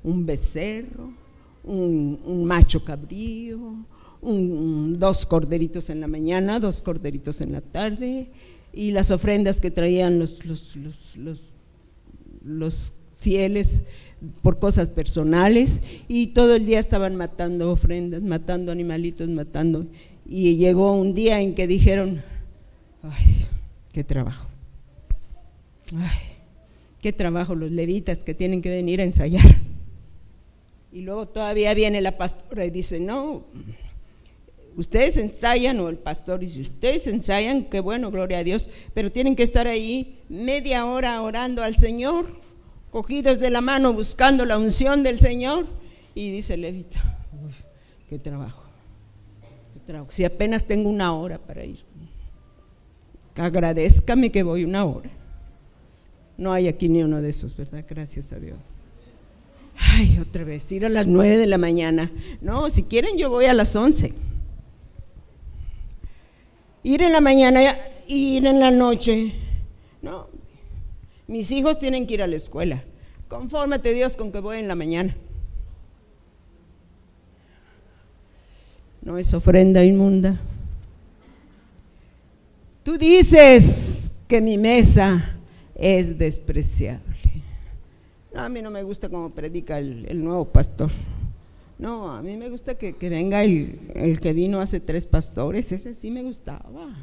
un becerro, un macho cabrío, 2 corderitos en la mañana, 2 corderitos en la tarde, y las ofrendas que traían los fieles por cosas personales, y todo el día estaban matando ofrendas, matando animalitos, matando. Y llegó un día en que dijeron: ay, qué trabajo, ay, qué trabajo los levitas que tienen que venir a ensayar. Y luego todavía viene la pastora y dice: no, ustedes ensayan, o el pastor dice: ustedes ensayan, qué bueno, gloria a Dios, pero tienen que estar ahí media hora orando al Señor, cogidos de la mano, buscando la unción del Señor. Y dice el levita: uy, qué trabajo, si apenas tengo una hora para ir, agradézcame que voy una hora. No hay aquí ni uno de esos, ¿verdad? Gracias a Dios. Ay, otra vez, ir a las 9 de la mañana. No, si quieren yo voy a las 11. Ir en la mañana, ir en la noche. No, mis hijos tienen que ir a la escuela. Confórmate, Dios, con que voy en la mañana. No es ofrenda inmunda. Tú dices que mi mesa es despreciable. No, a mí no me gusta como predica el nuevo pastor. No, a mí me gusta que venga el que vino hace 3 pastores. Ese sí me gustaba.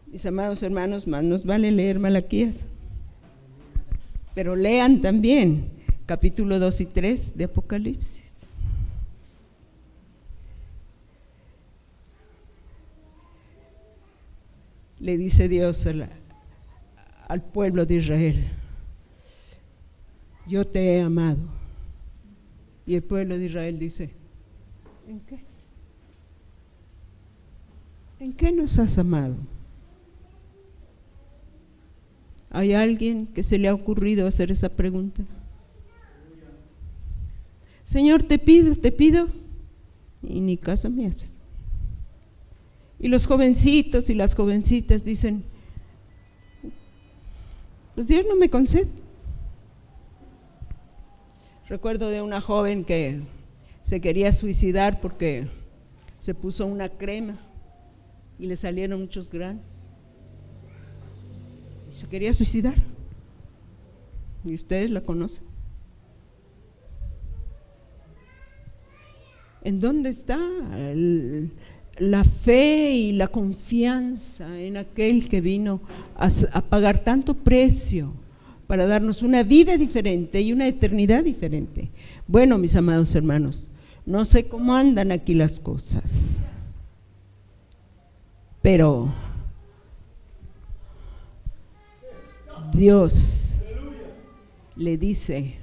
Mis amados hermanos, más nos vale leer Malaquías, pero lean también capítulo 2 y 3 de Apocalipsis. Le dice Dios al pueblo de Israel: yo te he amado. Y el pueblo de Israel dice: ¿en qué? ¿En qué nos has amado? ¿Hay alguien que se le ha ocurrido hacer esa pregunta? Señor, te pido, y ni caso me haces. Y los jovencitos y las jovencitas dicen: pues Dios no me concede. Recuerdo de una joven que se quería suicidar porque se puso una crema y le salieron muchos granos. Y se quería suicidar. Y ustedes la conocen. ¿En dónde está la fe y la confianza en aquel que vino a pagar tanto precio para darnos una vida diferente y una eternidad diferente? Bueno, mis amados hermanos, no sé cómo andan aquí las cosas, pero Dios le dice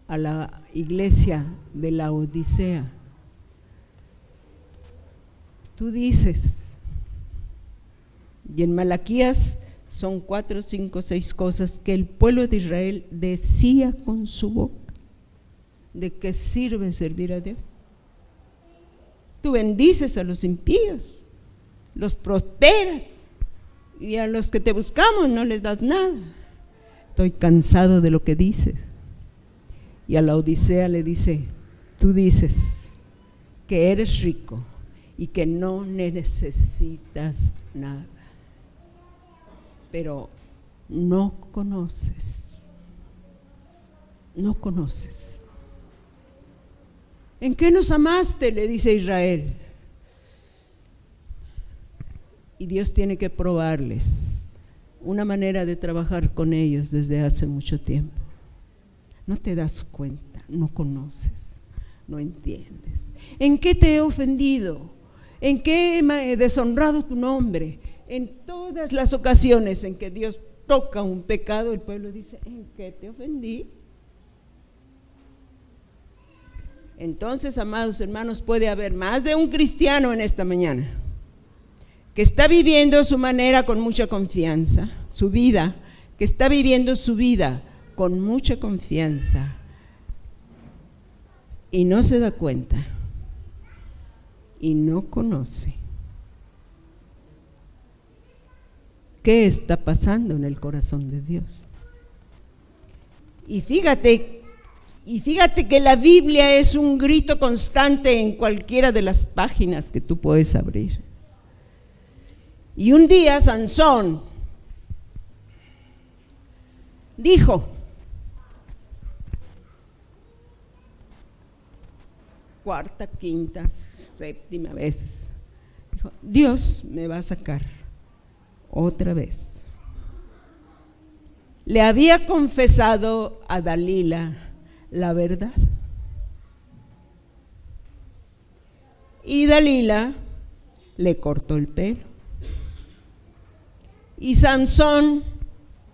a la iglesia de la Odisea: tú dices, y en Malaquías son 4, 5, 6 cosas que el pueblo de Israel decía con su boca. ¿De qué sirve servir a Dios? Tú bendices a los impíos, los prosperas, y a los que te buscamos no les das nada. Estoy cansado de lo que dices. Y a la Odisea le dice: tú dices que eres rico y que no necesitas nada, pero no conoces. ¿En qué nos amaste?, le dice Israel. Y Dios tiene que probarles una manera de trabajar con ellos desde hace mucho tiempo. No te das cuenta, no conoces, no entiendes. ¿En qué te he ofendido? ¿En qué he deshonrado tu nombre? En todas las ocasiones en que Dios toca un pecado, el pueblo dice: ¿en qué te ofendí? Entonces, amados hermanos, puede haber más de un cristiano en esta mañana que está viviendo su manera con mucha confianza, su vida, que está viviendo su vida con mucha confianza y no se da cuenta y no conoce qué está pasando en el corazón de Dios. Y fíjate que la Biblia es un grito constante en cualquiera de las páginas que tú puedes abrir. Y un día Sansón dijo, cuarta, quinta, séptima vez, dijo, Dios me va a sacar otra vez. Le había confesado a Dalila la verdad. Y Dalila le cortó el pelo. Y Sansón,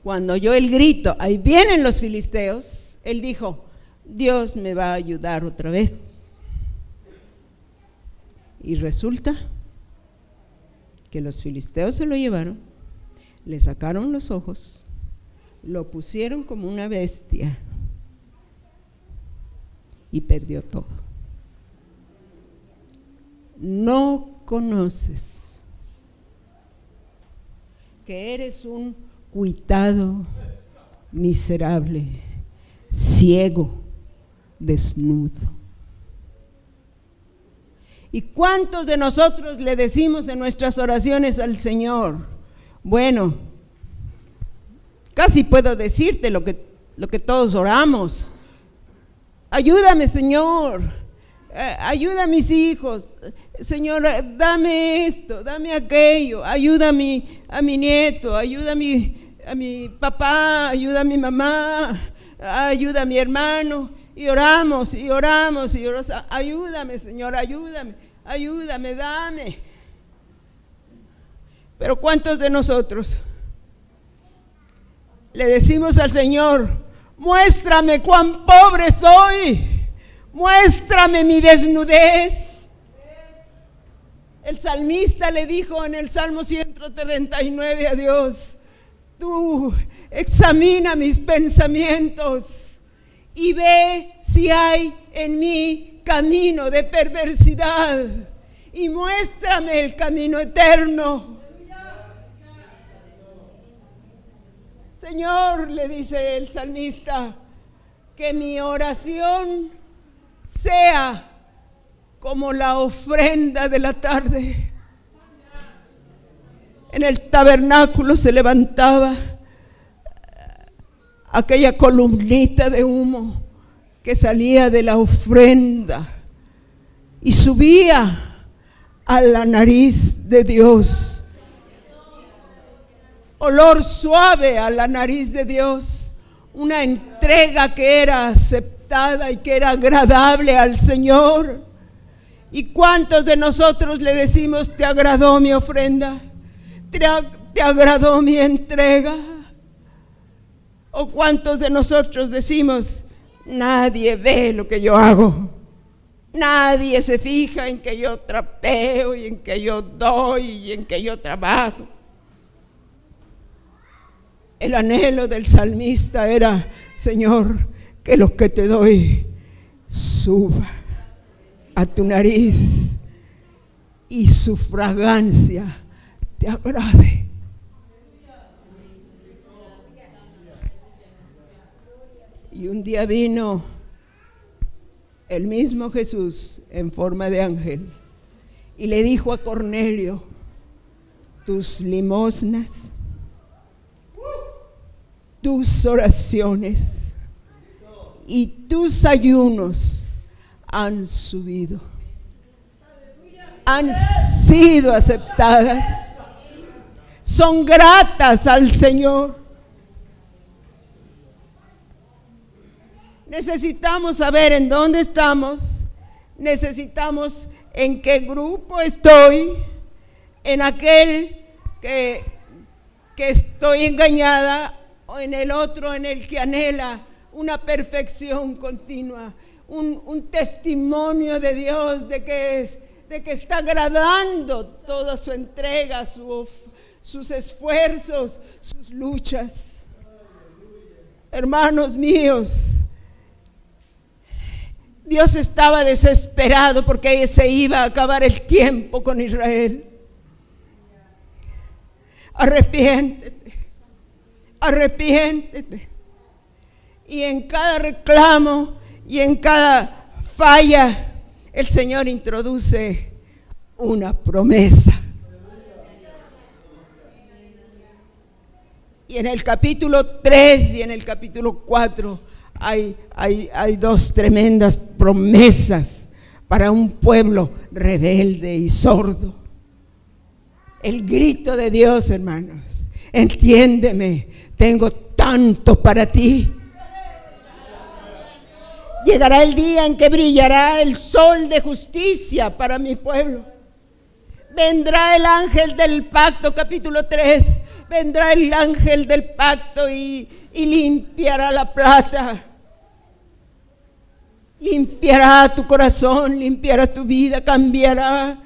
cuando oyó el grito, ahí vienen los filisteos, él dijo, Dios me va a ayudar otra vez. Y resulta que los filisteos se lo llevaron, le sacaron los ojos, lo pusieron como una bestia y perdió todo. No conoces que eres un cuitado, miserable, ciego, desnudo. ¿Y cuántos de nosotros le decimos en nuestras oraciones al Señor? Bueno, casi puedo decirte lo que todos oramos. Ayúdame, Señor, ayuda a mis hijos, Señor, dame esto, dame aquello, ayuda a mi nieto, ayuda a mi papá, ayuda a mi mamá, ayuda a mi hermano. Y oramos, y oramos, y oramos. Ayúdame, Señor, ayúdame, dame. Pero ¿cuántos de nosotros le decimos al Señor, muéstrame cuán pobre soy, muéstrame mi desnudez? El salmista le dijo en el Salmo 139 a Dios, tú examina mis pensamientos y ve si hay en mí camino de perversidad y muéstrame el camino eterno. Señor, le dice el salmista, que mi oración sea como la ofrenda de la tarde. En el tabernáculo se levantaba aquella columnita de humo que salía de la ofrenda y subía a la nariz de Dios. Olor suave a la nariz de Dios, una entrega que era aceptada y que era agradable al Señor. ¿Y cuántos de nosotros le decimos, te agradó mi ofrenda? ¿Te agradó mi entrega? ¿O cuántos de nosotros decimos, nadie ve lo que yo hago? Nadie se fija en que yo trapeo y en que yo doy y en que yo trabajo. El anhelo del salmista era, Señor, que lo que te doy suba a tu nariz y su fragancia te agrade. Y un día vino el mismo Jesús en forma de ángel y le dijo a Cornelio, tus limosnas, tus oraciones y tus ayunos han subido, han sido aceptadas, son gratas al Señor. Necesitamos saber en dónde estamos, necesitamos en qué grupo estoy, en aquel que estoy engañada, o en el otro en el que anhela una perfección continua, un testimonio de Dios de que está agradando toda su entrega, sus esfuerzos, sus luchas. Hermanos míos, Dios estaba desesperado porque se iba a acabar el tiempo con Israel. Arrepiéntete. Y en cada reclamo y en cada falla, el Señor introduce una promesa. Y en el capítulo 3 y en el capítulo 4 hay dos tremendas promesas para un pueblo rebelde y sordo. El grito de Dios, hermanos: entiéndeme, tengo tanto para ti. Llegará el día en que brillará el sol de justicia para mi pueblo. Vendrá el ángel del pacto, capítulo 3. Vendrá el ángel del pacto y limpiará la plata. Limpiará tu corazón, limpiará tu vida, cambiará.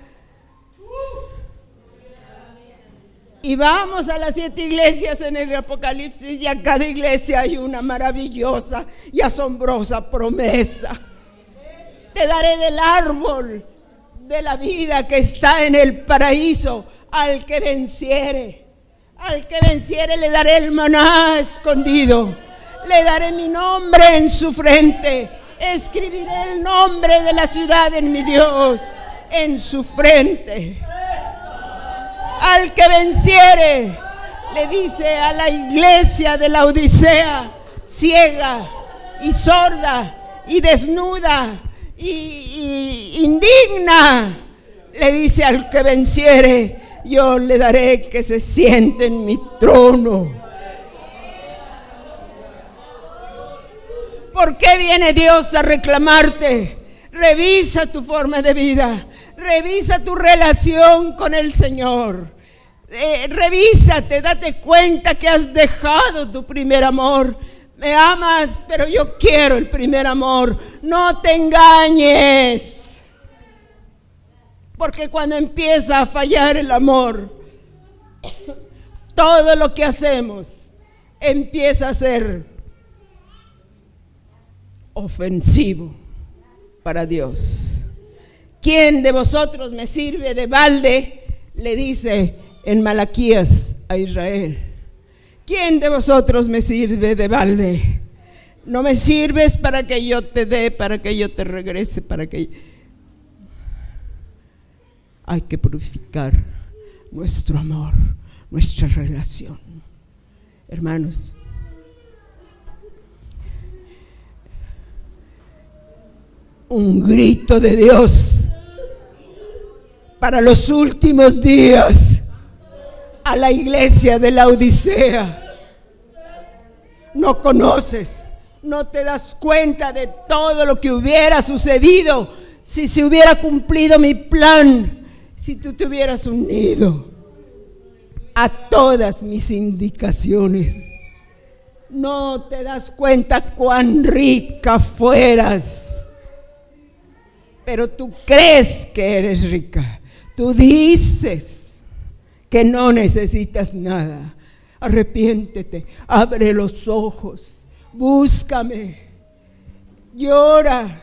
Y vamos a las 7 iglesias en el Apocalipsis, y a cada iglesia hay una maravillosa y asombrosa promesa. Te daré del árbol de la vida que está en el paraíso al que venciere. Al que venciere le daré el maná escondido. Le daré mi nombre en su frente. Escribiré el nombre de la ciudad en mi Dios en su frente. Al que venciere, le dice a la iglesia de la Odisea, ciega y sorda y desnuda y indigna, le dice: al que venciere, yo le daré que se siente en mi trono. ¿Por qué viene Dios a reclamarte? Revisa tu forma de vida, revisa tu relación con el Señor. Revísate, date cuenta que has dejado tu primer amor. Me amas, pero yo quiero el primer amor. No te engañes, porque cuando empieza a fallar el amor, todo lo que hacemos empieza a ser ofensivo para Dios. ¿Quién de vosotros me sirve de balde?, le dice en Malaquías a Israel. ¿Quién de vosotros me sirve de balde? No me sirves para que yo te dé, para que yo te regrese, para que... Hay que purificar nuestro amor, nuestra relación. Hermanos, un grito de Dios para los últimos días a la iglesia de la Odisea. No conoces, no te das cuenta de todo lo que hubiera sucedido si se hubiera cumplido mi plan, si tú te hubieras unido a todas mis indicaciones. No te das cuenta cuán rica fueras, pero tú crees que eres rica. Tú dices que no necesitas nada. Arrepiéntete, abre los ojos, búscame, llora.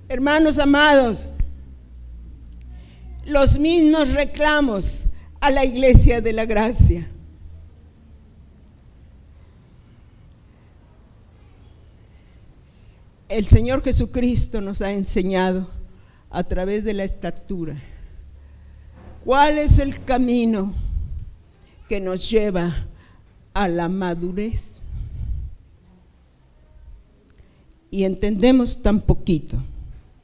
Hermanos amados, los mismos reclamos a la iglesia de la gracia. El Señor Jesucristo nos ha enseñado a través de la Escritura cuál es el camino que nos lleva a la madurez. Y entendemos tan poquito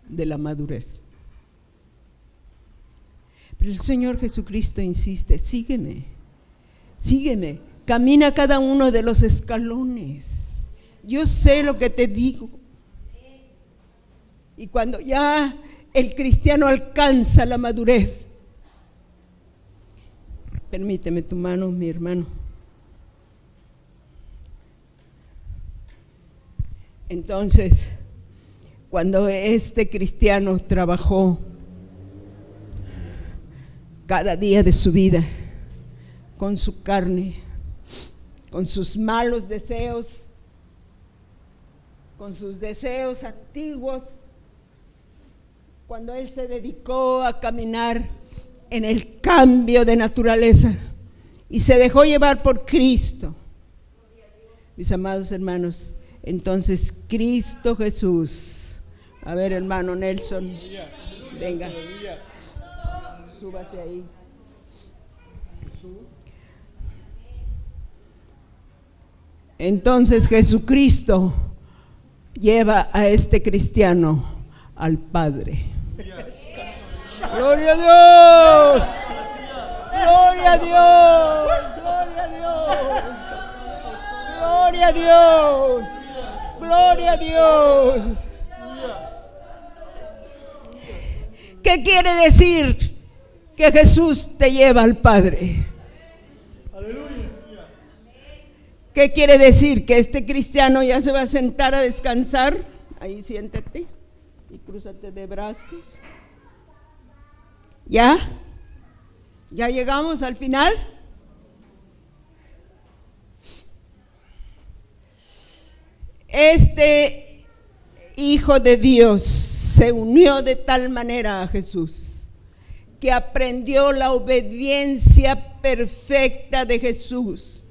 de la madurez. Pero el Señor Jesucristo insiste: sígueme, sígueme, camina cada uno de los escalones. Yo sé lo que te digo. Y cuando ya el cristiano alcanza la madurez, permíteme tu mano, mi hermano. Entonces, cuando este cristiano trabajó cada día de su vida con su carne, con sus malos deseos, con sus deseos antiguos, cuando él se dedicó a caminar en el cambio de naturaleza y se dejó llevar por Cristo, mis amados hermanos, entonces Cristo Jesús, a ver, hermano Nelson, venga, súbase ahí. Entonces Jesucristo lleva a este cristiano al Padre. ¡Gloria a Dios! ¡Gloria a Dios! ¡Gloria a Dios! ¡Gloria a Dios! ¡Gloria a Dios! ¿Qué quiere decir que Jesús te lleva al Padre? ¿Qué quiere decir? Que este cristiano ya se va a sentar a descansar. Ahí siéntate y crúzate de brazos. ¿Ya? ¿Ya llegamos al final? Este Hijo de Dios se unió de tal manera a Jesús que aprendió la obediencia perfecta de Jesús,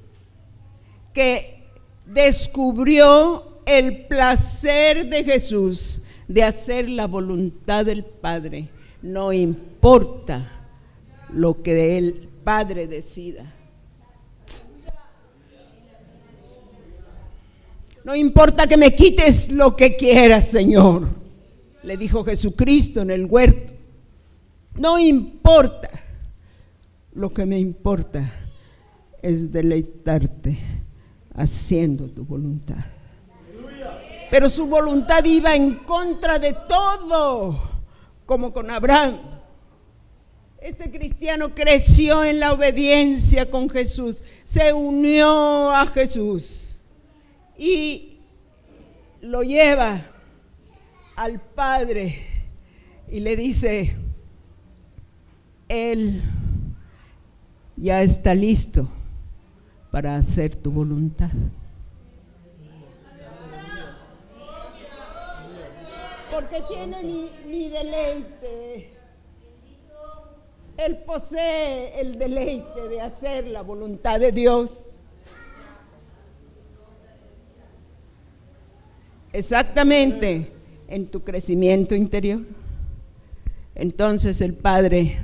que descubrió el placer de Jesús de hacer la voluntad del Padre. No importa lo que el Padre decida. No importa que me quites lo que quieras, Señor, le dijo Jesucristo en el huerto. No importa. Lo que me importa es deleitarte haciendo tu voluntad. Pero su voluntad iba en contra de todo, como con Abraham. Este cristiano creció en la obediencia con Jesús, se unió a Jesús y lo lleva al Padre y le dice: Él ya está listo para hacer tu voluntad. Porque tiene mi deleite. Él posee el deleite de hacer la voluntad de Dios. Exactamente, en tu crecimiento interior. Entonces el Padre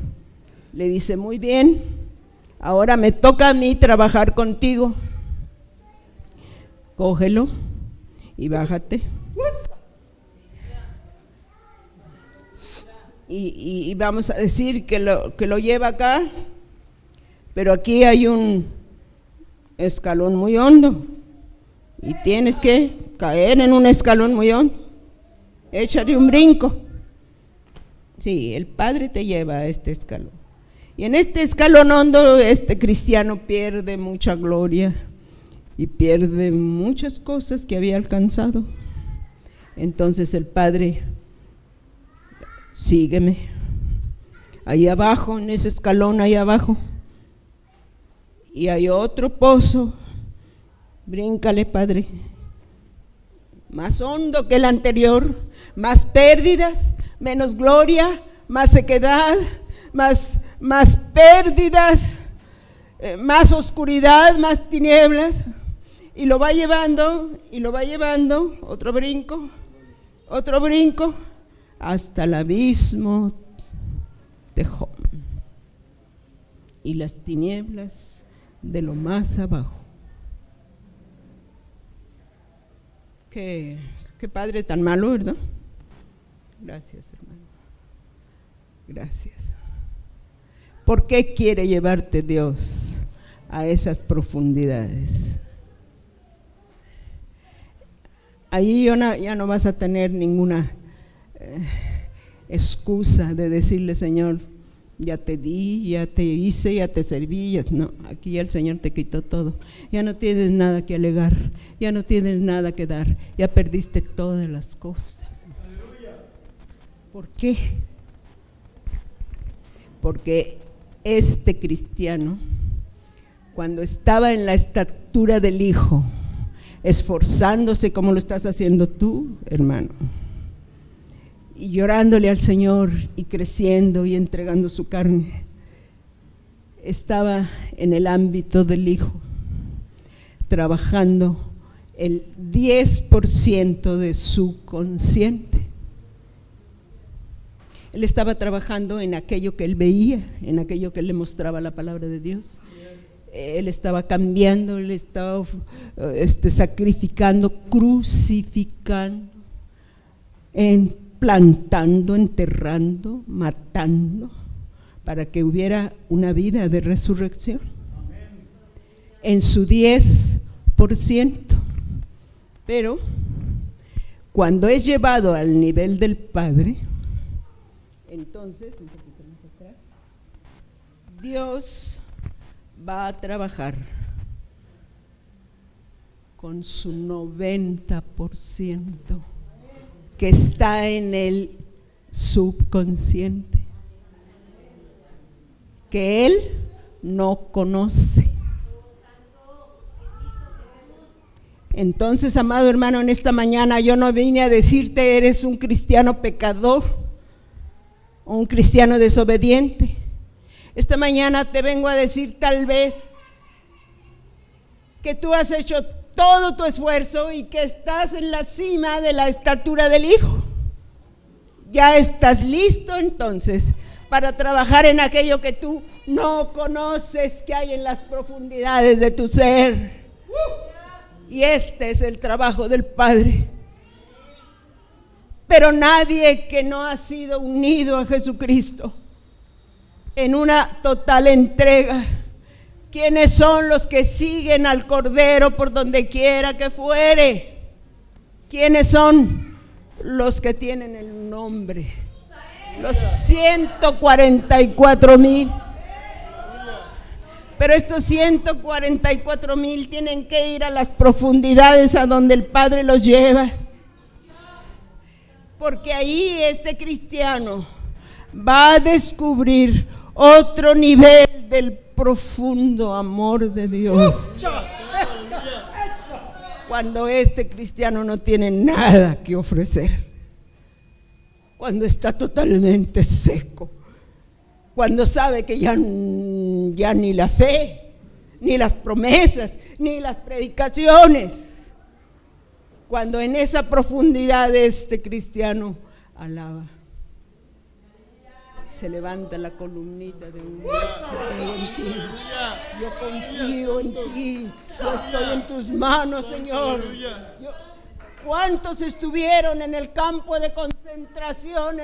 le dice: muy bien, ahora me toca a mí trabajar contigo. Cógelo y bájate. Y vamos a decir que lo lleva acá, pero aquí hay un escalón muy hondo y tienes que caer en un escalón muy hondo. Échate un brinco. Sí, el Padre te lleva a este escalón. Y en este escalón hondo este cristiano pierde mucha gloria y pierde muchas cosas que había alcanzado. Entonces el Padre: sígueme. Ahí abajo, en ese escalón ahí abajo, y hay otro pozo. Bríncale, Padre. Más hondo que el anterior, más pérdidas, menos gloria, más sequedad, más pérdidas, más oscuridad, más tinieblas. Y lo va llevando, otro brinco, hasta el abismo Tejón y las tinieblas de lo más abajo. Qué Padre tan malo, ¿verdad? Gracias, hermano. Gracias. ¿Por qué quiere llevarte Dios a esas profundidades? Ahí ya no vas a tener ninguna excusa de decirle: Señor, ya te di, ya te hice, ya te serví. No, aquí ya el Señor te quitó todo. Ya no tienes nada que alegar, ya no tienes nada que dar, ya perdiste todas las cosas. ¿Por qué? Porque este cristiano, cuando estaba en la estatura del Hijo, esforzándose como lo estás haciendo tú, hermano, y llorándole al Señor y creciendo y entregando su carne, estaba en el ámbito del Hijo, trabajando el 10% de su consciente. Él estaba trabajando en aquello que él veía, en aquello que él le mostraba la palabra de Dios. Él estaba cambiando, él estaba sacrificando, crucificando, plantando, enterrando, matando, para que hubiera una vida de resurrección. En su 10%. Pero cuando es llevado al nivel del Padre, entonces, un poquito más atrás, Dios va a trabajar con su 90% que está en el subconsciente, que Él no conoce. Entonces, amado hermano, en esta mañana yo no vine a decirte eres un cristiano pecador o un cristiano desobediente. Esta mañana te vengo a decir tal vez que tú has hecho todo tu esfuerzo y que estás en la cima de la estatura del Hijo. Ya estás listo entonces para trabajar en aquello que tú no conoces, que hay en las profundidades de tu ser. Y este es el trabajo del Padre. Pero nadie que no ha sido unido a Jesucristo en una total entrega. ¿Quiénes son los que siguen al Cordero por donde quiera que fuere? ¿Quiénes son los que tienen el nombre? Los 144,000. Pero estos 144,000 tienen que ir a las profundidades a donde el Padre los lleva. Porque ahí este cristiano va a descubrir otro nivel del profundo amor de Dios. Cuando este cristiano no tiene nada que ofrecer, cuando está totalmente seco, cuando sabe que ya ni la fe, ni las promesas, ni las predicaciones, cuando en esa profundidad este cristiano alaba, se levanta la columnita de un yo confío en ti, yo estoy en tus manos, Señor. ¿Cuántos estuvieron en el campo de concentración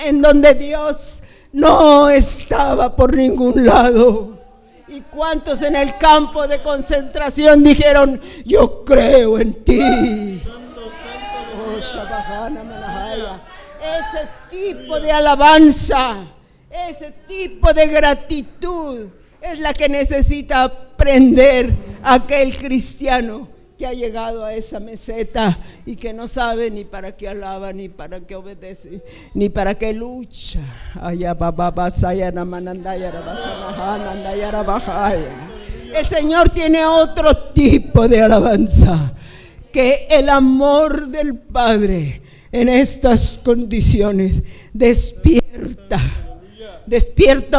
en donde Dios no estaba por ningún lado? ¿Y cuántos en el campo de concentración dijeron, yo creo en ti? Oh, Shabajana Manahaya. Ese tipo de alabanza, ese tipo de gratitud es la que necesita aprender aquel cristiano que ha llegado a esa meseta y que no sabe ni para qué alaba, ni para qué obedece, ni para qué lucha. El Señor tiene otro tipo de alabanza, que el amor del Padre en estas condiciones despierta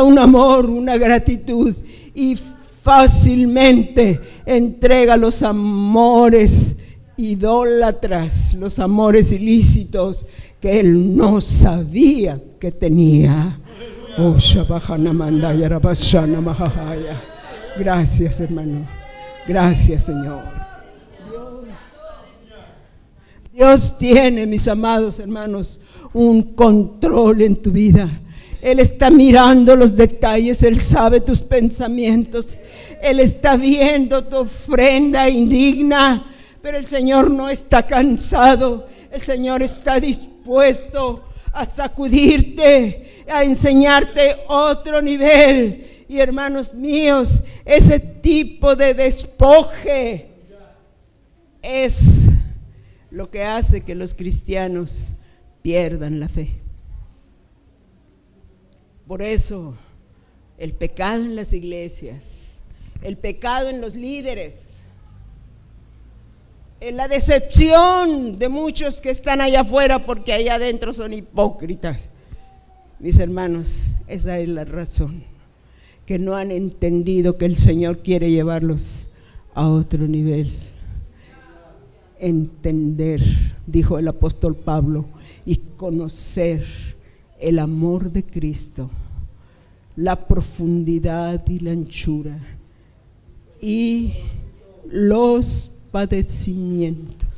un amor, una gratitud, y fácilmente entrega los amores idólatras, los amores ilícitos que él no sabía que tenía. Oh, gracias, hermano. Gracias, Señor. Dios tiene, mis amados hermanos, un control en tu vida. Él está mirando los detalles, Él sabe tus pensamientos, Él está viendo tu ofrenda indigna, pero el Señor no está cansado, el Señor está dispuesto a sacudirte, a enseñarte otro nivel. Y hermanos míos, ese tipo de despoje es lo que hace que los cristianos pierdan la fe. Por eso, el pecado en las iglesias, el pecado en los líderes, la decepción de muchos que están allá afuera porque allá adentro son hipócritas. Mis hermanos, esa es la razón, que no han entendido que el Señor quiere llevarlos a otro nivel. Entender, dijo el apóstol Pablo, y conocer el amor de Cristo, la profundidad y la anchura y los padecimientos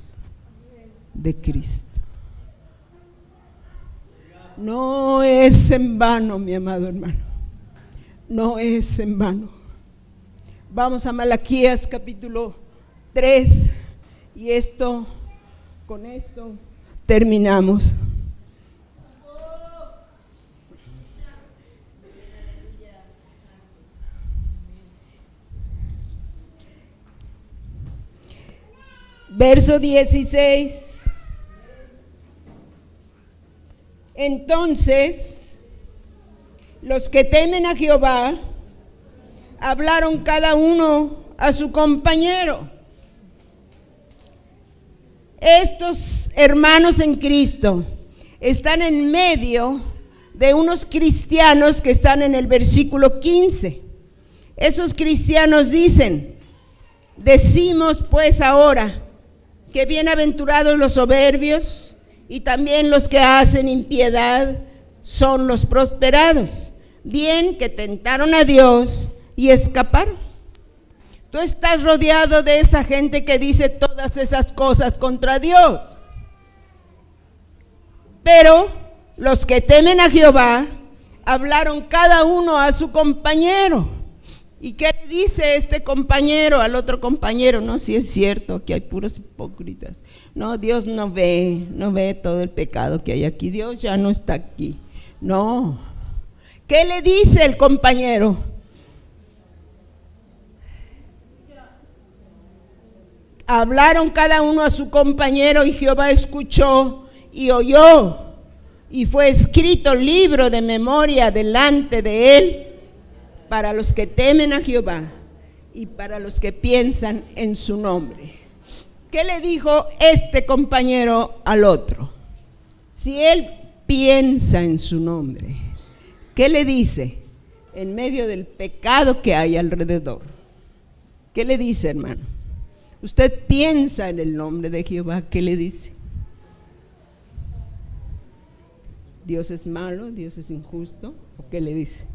de Cristo. No es en vano, mi amado hermano, no es en vano. Vamos a Malaquías capítulo 3 y con esto terminamos. Verso 16. Entonces, los que temen a Jehová hablaron cada uno a su compañero. Estos hermanos en Cristo están en medio de unos cristianos que están en el versículo 15. Esos cristianos dicen: decimos pues ahora que bienaventurados los soberbios y también los que hacen impiedad son los prosperados. Bien que tentaron a Dios y escaparon. Tú estás rodeado de esa gente que dice todas esas cosas contra Dios. Pero los que temen a Jehová hablaron cada uno a su compañero. ¿Y qué le dice este compañero al otro compañero? No, si es cierto, aquí hay puros hipócritas. No, Dios no ve todo el pecado que hay aquí. Dios ya no está aquí. No. ¿Qué le dice el compañero? Hablaron cada uno a su compañero y Jehová escuchó y oyó. Y fue escrito libro de memoria delante de él para los que temen a Jehová y para los que piensan en su nombre. ¿Qué le dijo este compañero al otro? Si él piensa en su nombre, ¿qué le dice en medio del pecado que hay alrededor? ¿Qué le dice, hermano? Usted piensa en el nombre de Jehová, ¿qué le dice? ¿Dios es malo? ¿Dios es injusto? ¿O qué le dice?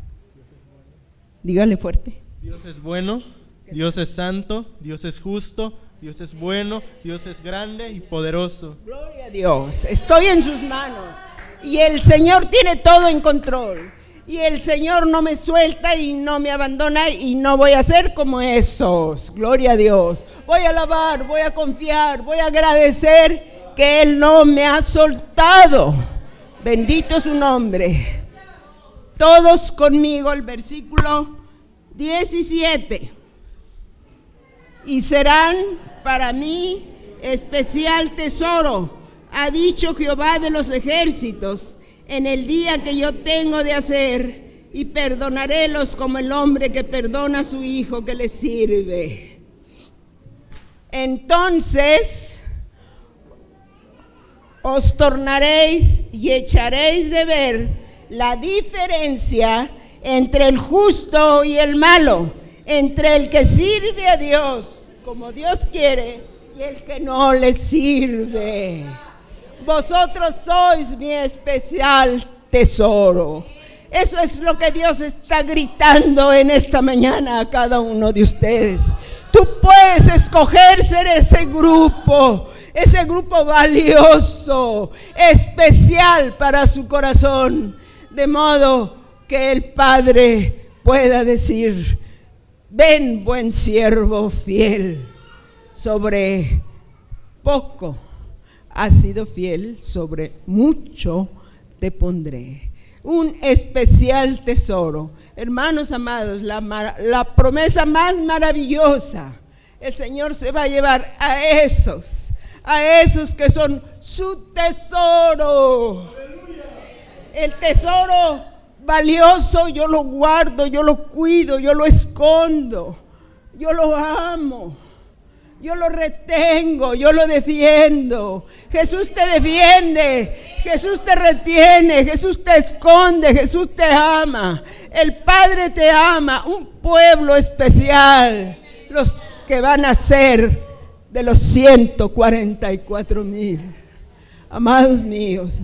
Dígale fuerte. Dios es bueno, Dios es santo, Dios es justo, Dios es bueno, Dios es grande y poderoso. Gloria a Dios, estoy en sus manos y el Señor tiene todo en control. Y el Señor no me suelta y no me abandona y no voy a ser como esos. Gloria a Dios. Voy a alabar, voy a confiar, voy a agradecer que Él no me ha soltado. Bendito su nombre. Todos conmigo el versículo 17. Y serán para mí especial tesoro, ha dicho Jehová de los ejércitos, en el día que yo tengo de hacer, y perdonarélos como el hombre que perdona a su hijo que le sirve. Entonces os tornaréis y echaréis de ver la diferencia entre el justo y el malo, entre el que sirve a Dios como Dios quiere y el que no le sirve. Vosotros sois mi especial tesoro. Eso es lo que Dios está gritando en esta mañana a cada uno de ustedes. Tú puedes escoger ser ese grupo valioso, especial para su corazón, de modo que el Padre pueda decir: ven, buen siervo fiel, sobre poco has sido fiel, sobre mucho te pondré. Un especial tesoro. Hermanos amados, la promesa más maravillosa, el Señor se va a llevar a esos que son su tesoro. El tesoro valioso yo lo guardo, yo lo cuido, yo lo escondo, yo lo amo, yo lo retengo, yo lo defiendo. Jesús te defiende, Jesús te retiene, Jesús te esconde, Jesús te ama. El Padre te ama, un pueblo especial, los que van a ser de los 144,000. Amados míos,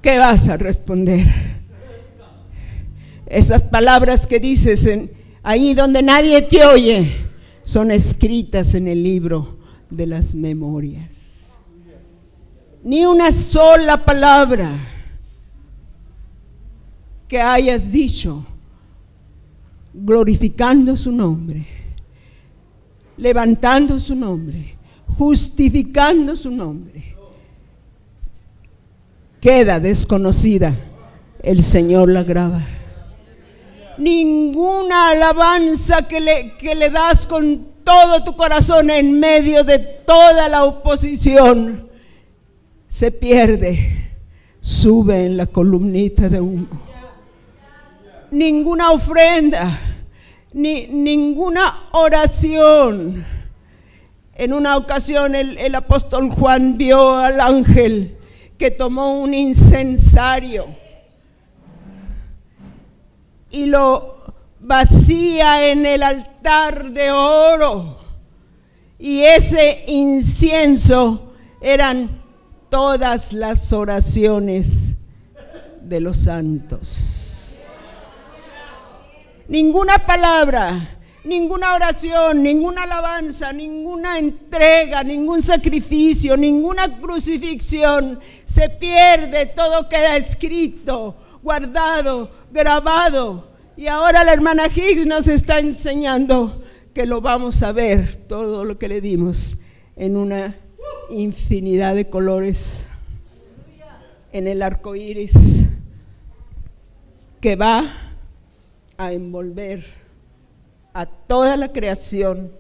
¿qué vas a responder? Esas palabras que dices ahí donde nadie te oye son escritas en el libro de las memorias. Ni una sola palabra que hayas dicho glorificando su nombre, levantando su nombre, justificando su nombre, queda desconocida. El Señor la graba. Ninguna alabanza que le das con todo tu corazón en medio de toda la oposición se pierde, sube en la columnita de humo. Ninguna ofrenda, ninguna oración. En una ocasión el apóstol Juan vio al ángel que tomó un incensario y lo vacía en el altar de oro, y ese incienso eran todas las oraciones de los santos. Ninguna palabra, ninguna oración, ninguna alabanza, ninguna entrega, ningún sacrificio, ninguna crucifixión se pierde. Todo queda escrito, guardado, grabado. Y ahora la hermana Hicks nos está enseñando que lo vamos a ver, todo lo que le dimos, en una infinidad de colores, en el arco iris que va a envolver a toda la creación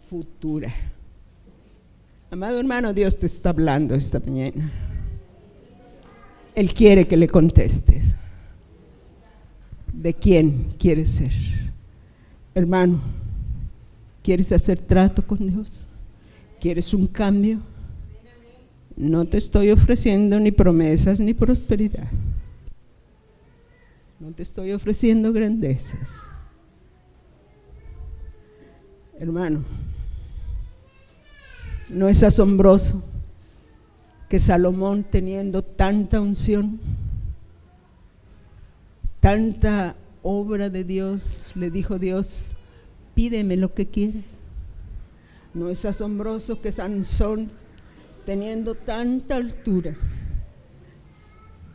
futura. Amado hermano, Dios te está hablando esta mañana. Él quiere que le contestes. ¿De quién quieres ser? Hermano, ¿quieres hacer trato con Dios? ¿Quieres un cambio? No te estoy ofreciendo ni promesas ni prosperidad. No te estoy ofreciendo grandezas. Hermano, ¿no es asombroso que Salomón, teniendo tanta unción, tanta obra de Dios, le dijo Dios: pídeme lo que quieras? ¿No es asombroso que Sansón, teniendo tanta altura,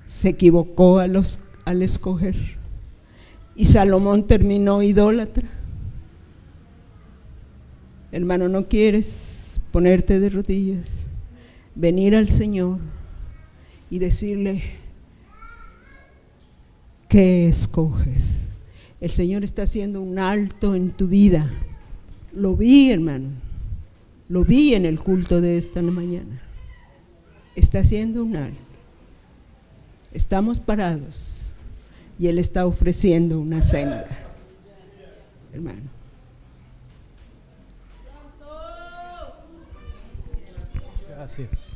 se equivocó al escoger, y Salomón terminó idólatra? Hermano, ¿no quieres ponerte de rodillas, venir al Señor y decirle: ¿qué escoges? El Señor está haciendo un alto en tu vida. Lo vi, hermano, lo vi en el culto de esta mañana. Está haciendo un alto. Estamos parados y Él está ofreciendo una senda, hermano. Gracias.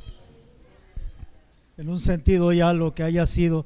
En un sentido, ya lo que haya sido